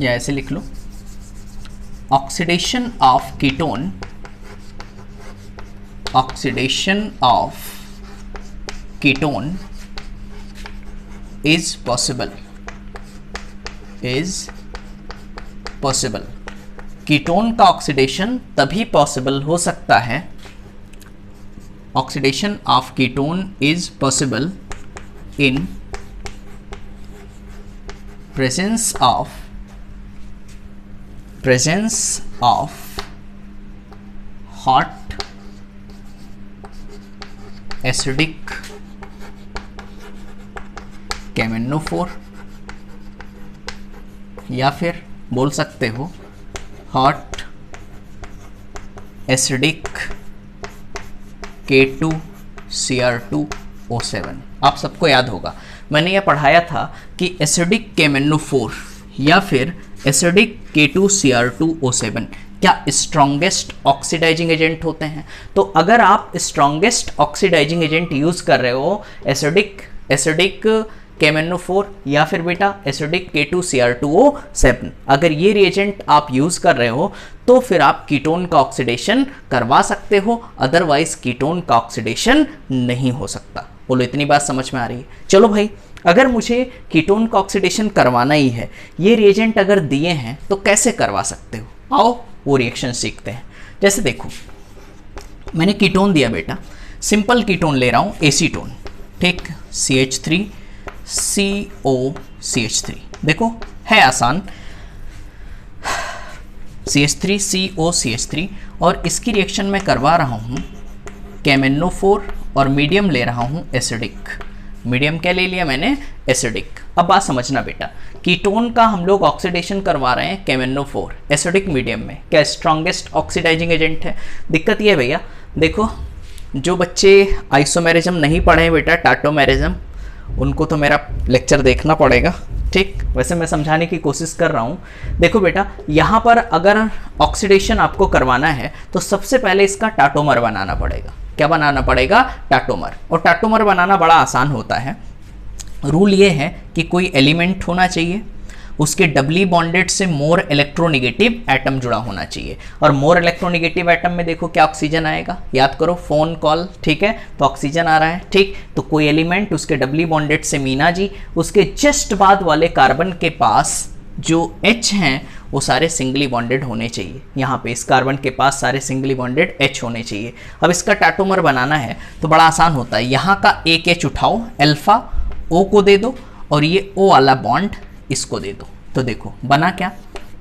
या ऐसे लिख लो, oxidation of ketone, oxidation of ketone is possible, ketone का ऑक्सीडेशन तभी पॉसिबल हो सकता है, oxidation of ketone is possible in presence of hot acidic KMnO4, या फिर बोल सकते हो हॉट एसिडिक K2Cr2O7। आप सबको याद होगा मैंने यह पढ़ाया था कि एसिडिक KMnO4 या फिर एसिडिक K2Cr2O7 क्या स्ट्रॉन्गेस्ट ऑक्सीडाइजिंग एजेंट होते हैं। तो अगर आप स्ट्रॉन्गेस्ट ऑक्सीडाइजिंग एजेंट यूज कर रहे हो एसिडिक KMnO4 या फिर बेटा एसिडिक K2Cr2O7, अगर ये रिएजेंट आप यूज कर रहे हो तो फिर आप कीटोन का ऑक्सीडेशन करवा सकते हो, अदरवाइज कीटोन का ऑक्सीडेशन नहीं हो सकता। बोलो इतनी बात समझ में आ रही है? चलो भाई, अगर मुझे कीटोन का ऑक्सीडेशन करवाना ही है, ये रिएजेंट अगर दिए हैं तो कैसे करवा सकते हो? आओ वो रिएक्शन सीखते हैं। जैसे देखो मैंने कीटोन दिया बेटा, सिंपल कीटोन ले रहा हूँ, एसीटोन, ठीक, CH3COCH3, देखो है आसान, CH3COCH3, और इसकी रिएक्शन मैं करवा रहा हूँ KMnO4 और मीडियम ले रहा हूँ एसिडिक। मीडियम क्या ले लिया मैंने? एसिडिक। अब बात समझना बेटा, कीटोन का हम लोग ऑक्सीडेशन करवा रहे हैं KMnO4 एसिडिक मीडियम में, क्या स्ट्रॉन्गेस्ट ऑक्सीडाइजिंग एजेंट है। दिक्कत ये है भैया, देखो जो बच्चे आइसोमेरिज्म नहीं पढ़े हैं बेटा, टाटोमेरिज्म, उनको तो मेरा लेक्चर देखना पड़ेगा, ठीक। वैसे मैं समझाने की कोशिश कर रहा हूँ। देखो बेटा, यहाँ पर अगर ऑक्सीडेशन आपको करवाना है तो सबसे पहले इसका टाटोमर बनाना पड़ेगा। क्या बनाना पड़ेगा? टाटोमर। और टाटोमर बनाना बड़ा आसान होता है। रूल ये है कि कोई एलिमेंट होना चाहिए, उसके डबली बॉन्डेड से मोर इलेक्ट्रोनेगेटिव एटम जुड़ा होना चाहिए, और मोर इलेक्ट्रोनेगेटिव एटम में देखो क्या ऑक्सीजन आएगा, याद करो, फोन कॉल, ठीक है, तो ऑक्सीजन आ रहा है, ठीक। तो कोई एलिमेंट उसके डबली बॉन्डेड से मीना जी, उसके जस्ट बाद वाले कार्बन के पास जो H हैं वो सारे सिंगली बॉन्डेड होने चाहिए। यहाँ पे इस कार्बन के पास सारे सिंगली बॉन्डेड H होने चाहिए। अब इसका टाटोमर बनाना है तो बड़ा आसान होता है, यहाँ का एक H उठाओ, अल्फा O को दे दो, और ये O वाला बॉन्ड इसको दे दो। तो देखो बना क्या,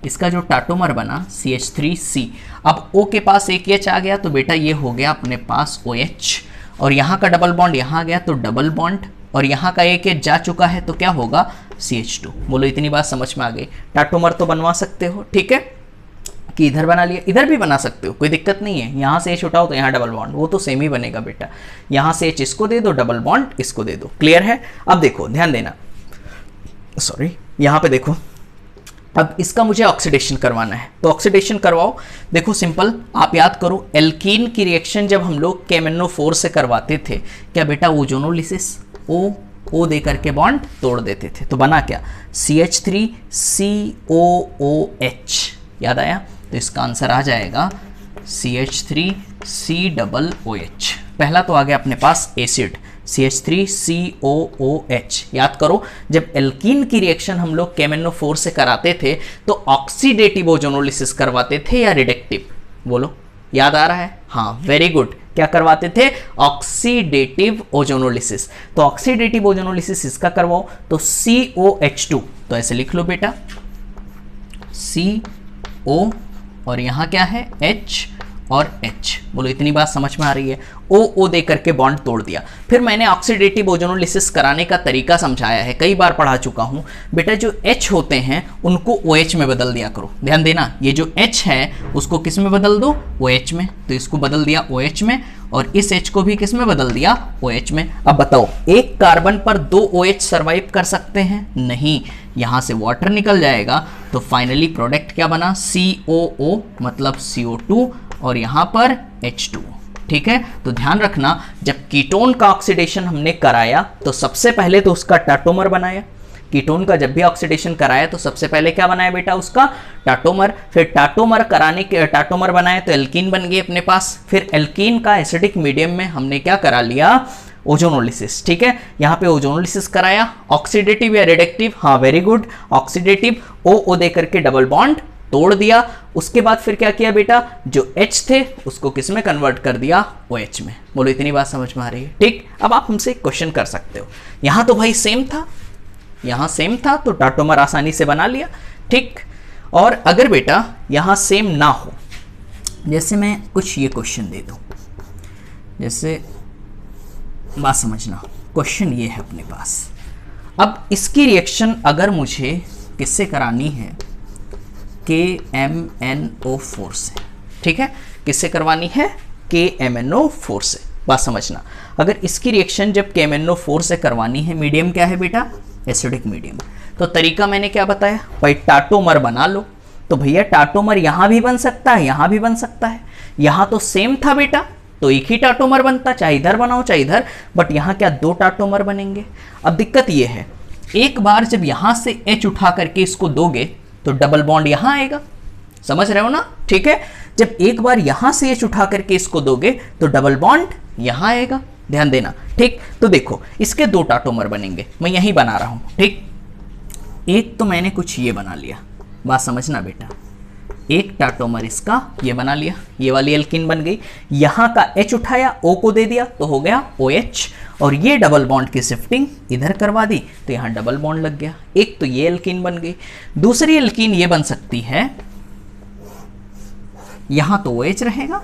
इसका जो टाटोमर बना CH3C। अब O के पास एक H आ गया तो बेटा ये हो गया अपने पास OH, और यहाँ का डबल बॉन्ड यहाँ आ गया तो डबल बॉन्ड और यहाँ का एक एच जा चुका है तो क्या होगा CH2। बोलो इतनी बात समझ में आ गई। टाटोमर तो बनवा सकते हो, ठीक है, कि इधर बना लिया, इधर भी बना सकते हो, कोई दिक्कत नहीं है। यहाँ से H उठाओ तो यहाँ डबल बॉन्ड, वो तो सेम ही बनेगा बेटा। यहाँ से H इसको दे दो, डबल बॉन्ड इसको दे दो। क्लियर है? अब देखो ध्यान देना, सॉरी यहाँ पे देखो, अब इसका मुझे ऑक्सीडेशन करवाना है तो ऑक्सीडेशन करवाओ। देखो सिंपल, आप याद करो एल्कीन की रिएक्शन जब हम लोग KMnO4 से करवाते थे, क्या बेटा ओजोनोलिसिस O दे करके बॉन्ड तोड़ देते थे, तो बना क्या CH3COOH। याद आया? तो इसका आंसर आ जाएगा CH3COOH। पहला तो आ गया अपने पास एसिड CH3COOH। याद करो जब एल्कीन की रिएक्शन हम लोग KMnO4 से कराते थे तो ऑक्सीडेटिव ओजोनोलिसिस करवाते थे या रिडक्टिव? बोलो, याद आ रहा है? हाँ, वेरी गुड। क्या करवाते थे? Oxidative ozonolysis. तो ऑक्सीडेटिव ओजोनोलिसिस इसका करवाओ तो COH2, तो ऐसे लिख लो बेटा CO और यहाँ क्या है H और H। बोलो इतनी बात समझ में आ रही है? O दे करके बॉन्ड तोड़ दिया। फिर मैंने ऑक्सीडेटिव ओजोनोलिसिस कराने का तरीका समझाया है, कई बार पढ़ा चुका हूँ बेटा। जो H होते हैं उनको OH में बदल दिया करो। ध्यान देना, ये जो H है उसको किस में बदल दो? OH में। तो इसको बदल दिया OH में और इस H को भी किस में बदल दिया? OH में। अब बताओ एक कार्बन पर 2 OH सर्वाइव कर सकते हैं? नहीं, यहाँ से वाटर निकल जाएगा तो फाइनली प्रोडक्ट क्या बना? COO मतलब CO2 और यहाँ पर H2। ठीक है, तो ध्यान रखना जब कीटोन का ऑक्सीडेशन हमने कराया तो सबसे पहले तो उसका टाटोमर बनाया। कीटोन का जब भी ऑक्सीडेशन कराया तो सबसे पहले क्या बनाया बेटा? उसका टाटोमर। फिर टाटोमर कराने के टाटोमर बनाया तो एल्कीन बन गई अपने पास। फिर एल्कीन का एसिडिक मीडियम में हमने क्या करा लिया? ओजोनोलिसिस। ठीक है, यहाँ पे ओजोनोलिसिस कराया। ऑक्सीडेटिव या रिडक्टिव? हाँ, वेरी गुड, ऑक्सीडेटिव। O दे करके डबल बॉन्ड तोड़ दिया। उसके बाद फिर क्या किया बेटा? जो H थे उसको किस में कन्वर्ट कर दिया? OH में। बोलो इतनी बात समझ में आ रही है? ठीक, अब आप हमसे एक क्वेश्चन कर सकते हो, यहाँ तो भाई सेम था, यहाँ सेम था तो टाटोमर आसानी से बना लिया। ठीक, और अगर बेटा यहाँ सेम ना हो, जैसे मैं कुछ ये क्वेश्चन दे दूँ, जैसे बात समझना, क्वेश्चन ये है अपने पास। अब इसकी रिएक्शन अगर मुझे किससे करानी है? KMnO4 से। ठीक है, किससे करवानी है? KMnO4 से। बात समझना, अगर इसकी रिएक्शन जब KMnO4 से करवानी है, मीडियम क्या है बेटा? Acidic medium. तो तरीका मैंने क्या बताया भाई? टाटोमर बना लो। तो भैया टाटोमर यहाँ भी बन सकता है, यहाँ भी बन सकता है। यहाँ तो सेम था बेटा तो एक ही टाटोमर बनता, चाहे इधर बनाओ चाहे इधर, बट यहाँ क्या 2 टाटोमर बनेंगे? अब दिक्कत ये है, एक बार जब यहाँ से H उठा करके इसको दोगे तो डबल बॉन्ड यहाँ आएगा। समझ रहे हो ना? ठीक है, जब एक बार यहाँ से H उठा करके इसको दोगे तो डबल बॉन्ड यहाँ आएगा। ध्यान देना। ठीक, तो देखो इसके 2 टाटोमर बनेंगे, मैं यही बना रहा हूँ। ठीक, एक तो मैंने कुछ ये बना लिया, बात समझना बेटा, एक टाटोमर इसका ये बना लिया, ये वाली एल्कीन बन गई। यहाँ का H उठाया, O को दे दिया तो हो गया OH, और ये डबल बॉन्ड की शिफ्टिंग इधर करवा दी तो यहाँ डबल बॉन्ड लग गया। एक तो ये एल्कीन बन गई। दूसरी एल्कीन ये बन सकती है, यहाँ तो OH रहेगा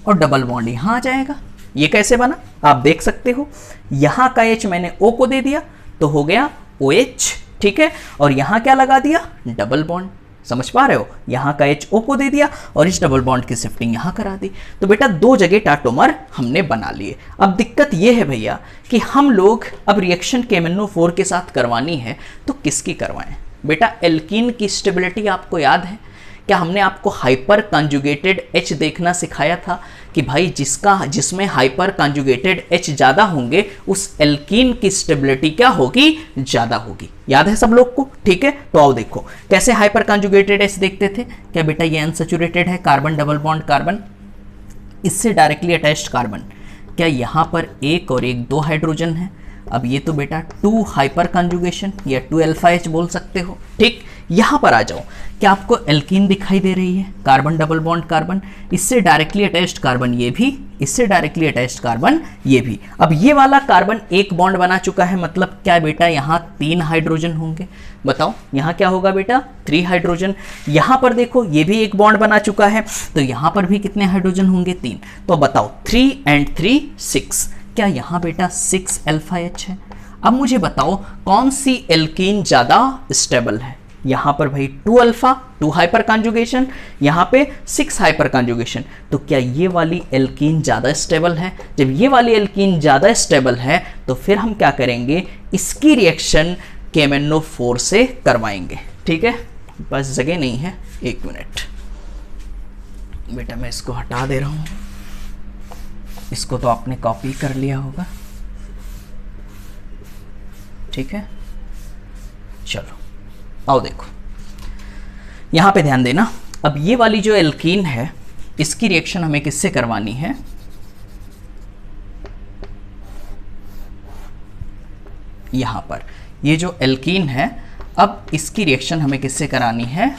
और डबल बॉन्ड यहाँ आ जाएगा। ये कैसे बना आप देख सकते हो, यहाँ का H मैंने O को दे दिया तो हो गया OH। ठीक है, और यहाँ क्या लगा दिया? Double bond. समझ पा रहे हो? यहाँ का H O को दे दिया और इस डबल बॉन्ड की शिफ्टिंग यहाँ करा दी। तो बेटा 2 जगह टाटोमर हमने बना लिए। अब दिक्कत ये है भैया कि हम लोग अब रिएक्शन KMnO4 के साथ करवानी है तो किसकी करवाएं? बेटा एल्कीन की स्टेबिलिटी आपको याद है क्या? हमने आपको हाइपर कंजुगेटेड H देखना सिखाया था कि भाई जिसमें हाइपर कंजुगेटेड H ज़्यादा होंगे उस एल्कीन की स्टेबिलिटी क्या होगी? ज़्यादा होगी। याद है सब लोग को? ठीक है, तो आओ देखो कैसे हाइपर कंजुगेटेड H देखते थे। क्या बेटा ये अनसैचुरेटेड है, कार्बन डबल बॉन्ड कार्बन, इससे डायरेक्टली अटैच्ड कार्बन, क्या यहाँ पर एक और एक 2 हाइड्रोजन है। अब ये तो बेटा 2 हाइपर कंजुगेशन या 2 अल्फा H बोल सकते हो। ठीक, यहाँ पर आ जाओ, क्या आपको एल्कीन दिखाई दे रही है? कार्बन डबल बॉन्ड कार्बन, इससे डायरेक्टली अटैच्ड कार्बन ये भी, इससे डायरेक्टली अटैच्ड कार्बन ये भी। अब ये वाला कार्बन एक बॉन्ड बना चुका है, मतलब क्या बेटा यहाँ 3 हाइड्रोजन होंगे। बताओ यहाँ क्या होगा बेटा? 3 हाइड्रोजन। यहाँ पर देखो ये भी एक बॉन्ड बना चुका है तो यहाँ पर भी कितने हाइड्रोजन होंगे? 3। तो बताओ 3 and 3 6, क्या यहाँ बेटा 6 अल्फा H है। अब मुझे बताओ कौन सी एल्कीन ज़्यादा स्टेबल है। यहाँ पर भाई 2 अल्फा 2 हाइपर कॉन्जुगेशन, यहाँ पे 6 हाइपर कॉन्जुगेशन, तो क्या ये वाली एल्कीन ज़्यादा स्टेबल है। जब ये वाली एल्कीन ज़्यादा स्टेबल है तो फिर हम क्या करेंगे, इसकी रिएक्शन KMnO4 से करवाएंगे। ठीक है, बस जगह नहीं है, 1 मिनट बेटा मैं इसको हटा दे रहा हूँ। इसको तो आपने कॉपी कर लिया होगा। ठीक है, चलो आओ देखो, यहां पे ध्यान देना। अब ये वाली जो एल्कीन है इसकी रिएक्शन हमें किससे करवानी है, यहां पर ये जो एल्कीन है, अब इसकी रिएक्शन हमें किससे करानी है,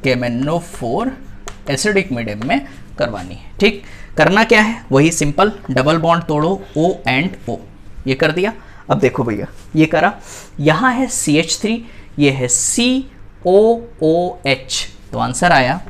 KMnO4 एसिडिक मीडियम में करवानी है। ठीक, करना क्या है, वही सिंपल, डबल बॉन्ड तोड़ो O एंड O, ये कर दिया। अब देखो भैया ये करा, यहाँ है CH3, ये है COOH, तो आंसर आया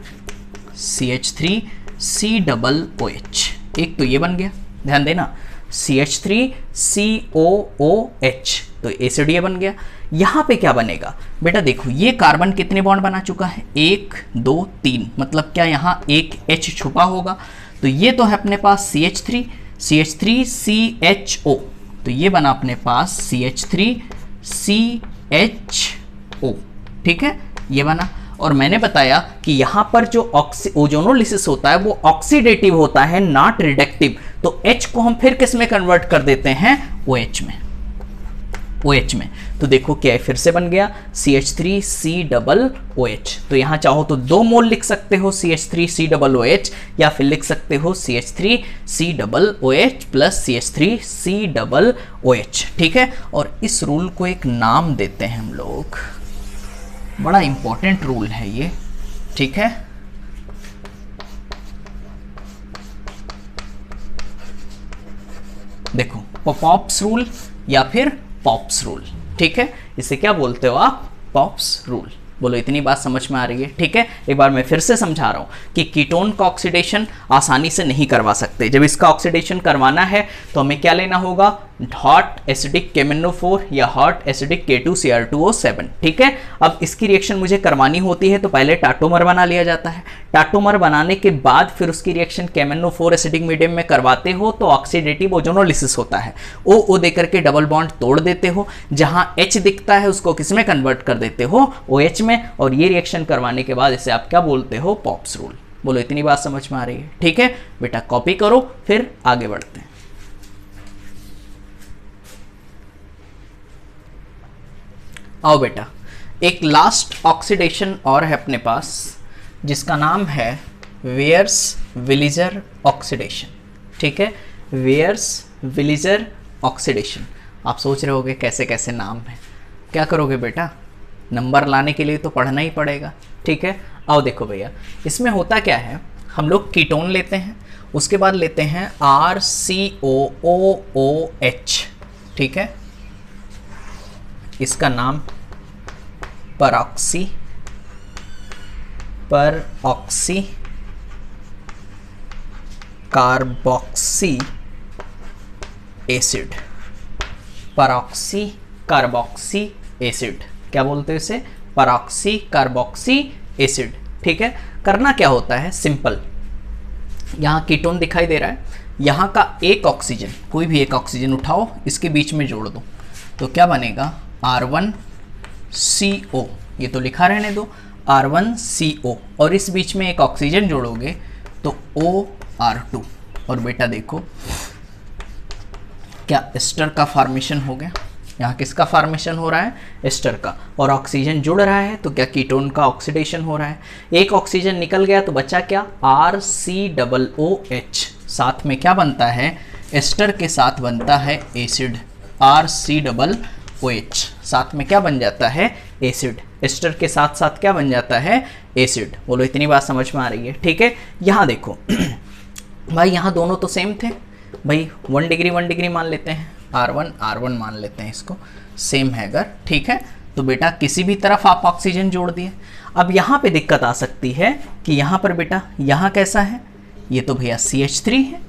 CH3COOH। एक तो ये बन गया, ध्यान देना, CH3COOH, तो एसिड ये बन गया। यहाँ पे क्या बनेगा बेटा, देखो ये कार्बन कितने बॉन्ड बना चुका है, 1 2 3, मतलब क्या यहाँ एक H छुपा होगा, तो ये तो है अपने पास CH3CHO, तो ये बना अपने पास CH3CHO। ठीक है, ये बना। और मैंने बताया कि यहाँ पर जो ओजोनोलिसिस होता है वो ऑक्सीडेटिव होता है, नॉट रिडक्टिव, तो H को हम फिर किस में कन्वर्ट कर देते हैं, OH में, OH में। तो देखो क्या है, फिर से बन गया CH3COOH। तो यहाँ चाहो तो 2 मोल लिख सकते हो CH3COOH, या फिर लिख सकते हो CH3COOH प्लस CH3COOH। ठीक है, और इस रूल को एक नाम देते हैं हम लोग, बड़ा इंपॉर्टेंट रूल है ये। ठीक है, देखो पॉप्स रूल या फिर पॉप्स रूल। ठीक है, इसे क्या बोलते हो आप, पॉप्स रूल। बोलो इतनी बात समझ में आ रही है। ठीक है, एक बार मैं फिर से समझा रहा हूँ कि कीटोन का ऑक्सीडेशन आसानी से नहीं करवा सकते। जब इसका ऑक्सीडेशन करवाना है तो हमें क्या लेना होगा, हॉट एसिडिक KMnO4 या हॉट एसिडिक K2Cr2O7। ठीक है, अब इसकी रिएक्शन मुझे करवानी होती है तो पहले टाटोमर बना लिया जाता है। टाटोमर बनाने के बाद फिर उसकी रिएक्शन KMnO4 एसिडिक मीडियम में करवाते हो तो ऑक्सीडेटिव ओजोनोलिसिस होता है। O देकर के डबल बॉन्ड तोड़ देते हो, जहां H दिखता है उसको किस में कन्वर्ट कर देते हो, OH में, और ये रिएक्शन करवाने के बाद इसे आप क्या बोलते हो, पॉप्स रूल। बोलो इतनी बात समझ में आ रही है। ठीक है बेटा, कॉपी करो फिर आगे बढ़ते हैं। आओ बेटा, एक लास्ट ऑक्सीडेशन और है अपने पास जिसका नाम है वेयर्स-विलिजर ऑक्सीडेशन। ठीक है, वेयर्स-विलिजर ऑक्सीडेशन। आप सोच रहे होगे कैसे कैसे नाम है, क्या करोगे बेटा, नंबर लाने के लिए तो पढ़ना ही पड़ेगा। ठीक है, आओ देखो भैया, इसमें होता क्या है, हम लोग कीटोन लेते हैं, उसके बाद लेते हैं RCOOOH। ठीक है, इसका नाम परऑक्सी कार्बोक्सी एसिड, परऑक्सी कार्बोक्सी एसिड, क्या बोलते हैं इसे, परऑक्सी कार्बोक्सी एसिड। ठीक है, करना क्या होता है, सिंपल, यहाँ कीटोन दिखाई दे रहा है, यहाँ का एक ऑक्सीजन, कोई भी एक ऑक्सीजन उठाओ, इसके बीच में जोड़ दो, तो क्या बनेगा, R1CO, ये तो लिखा रहने दो, R1CO, और इस बीच में एक ऑक्सीजन जोड़ोगे तो OR2, और बेटा देखो क्या एस्टर का फॉर्मेशन हो गया, यहाँ किसका फॉर्मेशन हो रहा है, एस्टर का, और ऑक्सीजन जुड़ रहा है तो क्या कीटोन का ऑक्सीडेशन हो रहा है। एक ऑक्सीजन निकल गया तो बचा क्या, RCOOH, साथ में क्या बनता है, एस्टर के साथ बनता है एसिड, RCOOH, साथ में क्या बन जाता है, एसिड, एस्टर के साथ साथ क्या बन जाता है, एसिड। बोलो इतनी बात समझ में आ रही है। ठीक है, यहाँ देखो भाई, यहाँ दोनों तो सेम थे भाई, 1 डिग्री मान लेते हैं, R1 मान लेते हैं इसको, सेम है अगर। ठीक है, तो बेटा किसी भी तरफ आप ऑक्सीजन जोड़ दिए। अब यहाँ पे दिक्कत आ सकती है कि यहाँ पर बेटा, यहाँ कैसा है, ये तो भैया CH3 है,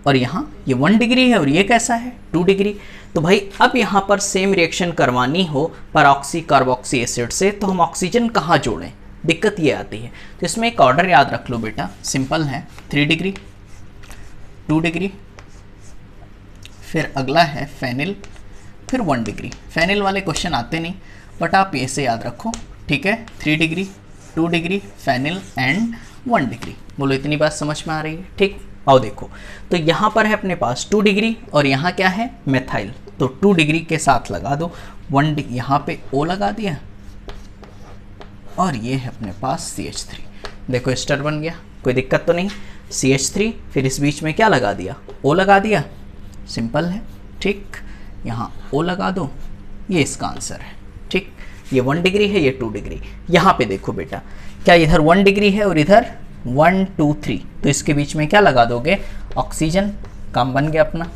और यहाँ ये 1 डिग्री है और ये कैसा है 2 डिग्री। तो भाई अब यहाँ पर सेम रिएक्शन करवानी हो परऑक्सी कार्बोक्सी एसिड से तो हम ऑक्सीजन कहाँ जोड़ें, दिक्कत ये आती है। तो इसमें एक ऑर्डर याद रख लो बेटा, सिंपल है, 3 डिग्री 2 डिग्री, फिर अगला है फेनिल, फिर 1 डिग्री। फेनिल वाले क्वेश्चन आते नहीं बट आप ऐसे याद रखो, ठीक है, 3 degree 2 degree phenyl and 1 degree. बोलो इतनी बात समझ में आ रही है, ठीक। आओ देखो, तो यहाँ पर है अपने पास 2 डिग्री और यहाँ क्या है मेथाइल, तो 2 डिग्री के साथ लगा दो 1 डिग्री, यहाँ पे O लगा दिया और ये है अपने पास CH3। देखो एस्टर बन गया, कोई दिक्कत तो नहीं। CH3 फिर इस बीच में क्या लगा दिया O लगा दिया, सिंपल है, ठीक। यहाँ O लगा दो, ये इसका आंसर है, ठीक। ये 1 डिग्री है, ये 2 डिग्री। यहाँ पे देखो बेटा, क्या इधर 1 डिग्री है और इधर 1 2 3, तो इसके बीच में क्या लगा दोगे ऑक्सीजन, काम बन गया अपना।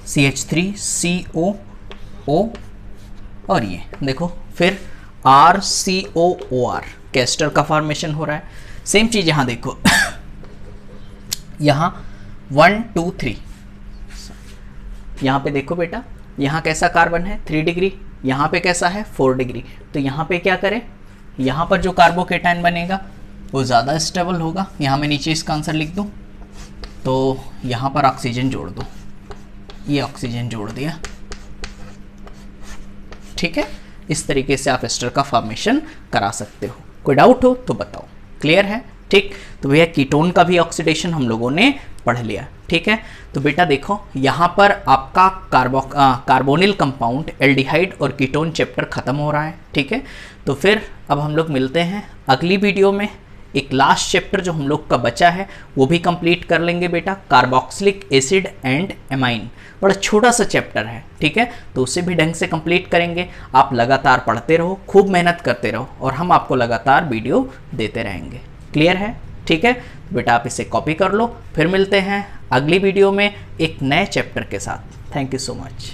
CH3COO और ये देखो फिर RCOOR, कैस्टर का फॉर्मेशन हो रहा है। सेम चीज यहाँ देखो यहाँ 1 2 3, यहाँ पे देखो बेटा, यहाँ कैसा कार्बन है 3 डिग्री, यहाँ पे कैसा है 4 डिग्री। तो यहाँ पे क्या करें, यहाँ पर जो कार्बोकेटाइन बनेगा वो ज़्यादा स्टेबल होगा। यहाँ मैं नीचे इसका आंसर लिख दूँ, तो यहाँ पर ऑक्सीजन जोड़ दो, ये ऑक्सीजन जोड़ दिया, ठीक है। इस तरीके से आप एस्टर का फॉर्मेशन करा सकते हो। कोई डाउट हो तो बताओ, क्लियर है, ठीक। तो भैया कीटोन का भी ऑक्सीडेशन हम लोगों ने पढ़ लिया, ठीक है। तो बेटा देखो यहाँ पर आपका कार्बोनिल कंपाउंड, एल्डिहाइड और कीटोन चैप्टर खत्म हो रहा है, ठीक है। तो फिर अब हम लोग मिलते हैं अगली वीडियो में, एक लास्ट चैप्टर जो हम लोग का बचा है वो भी कंप्लीट कर लेंगे बेटा, कार्बोक्सिलिक एसिड एंड एमाइन। बड़ा छोटा सा चैप्टर है, ठीक है, तो उसे भी ढंग से कंप्लीट करेंगे। आप लगातार पढ़ते रहो, खूब मेहनत करते रहो और हम आपको लगातार वीडियो देते रहेंगे, क्लियर है, ठीक है। बेटा आप इसे कॉपी कर लो, फिर मिलते हैं अगली वीडियो में एक नए चैप्टर के साथ। Thank you so much.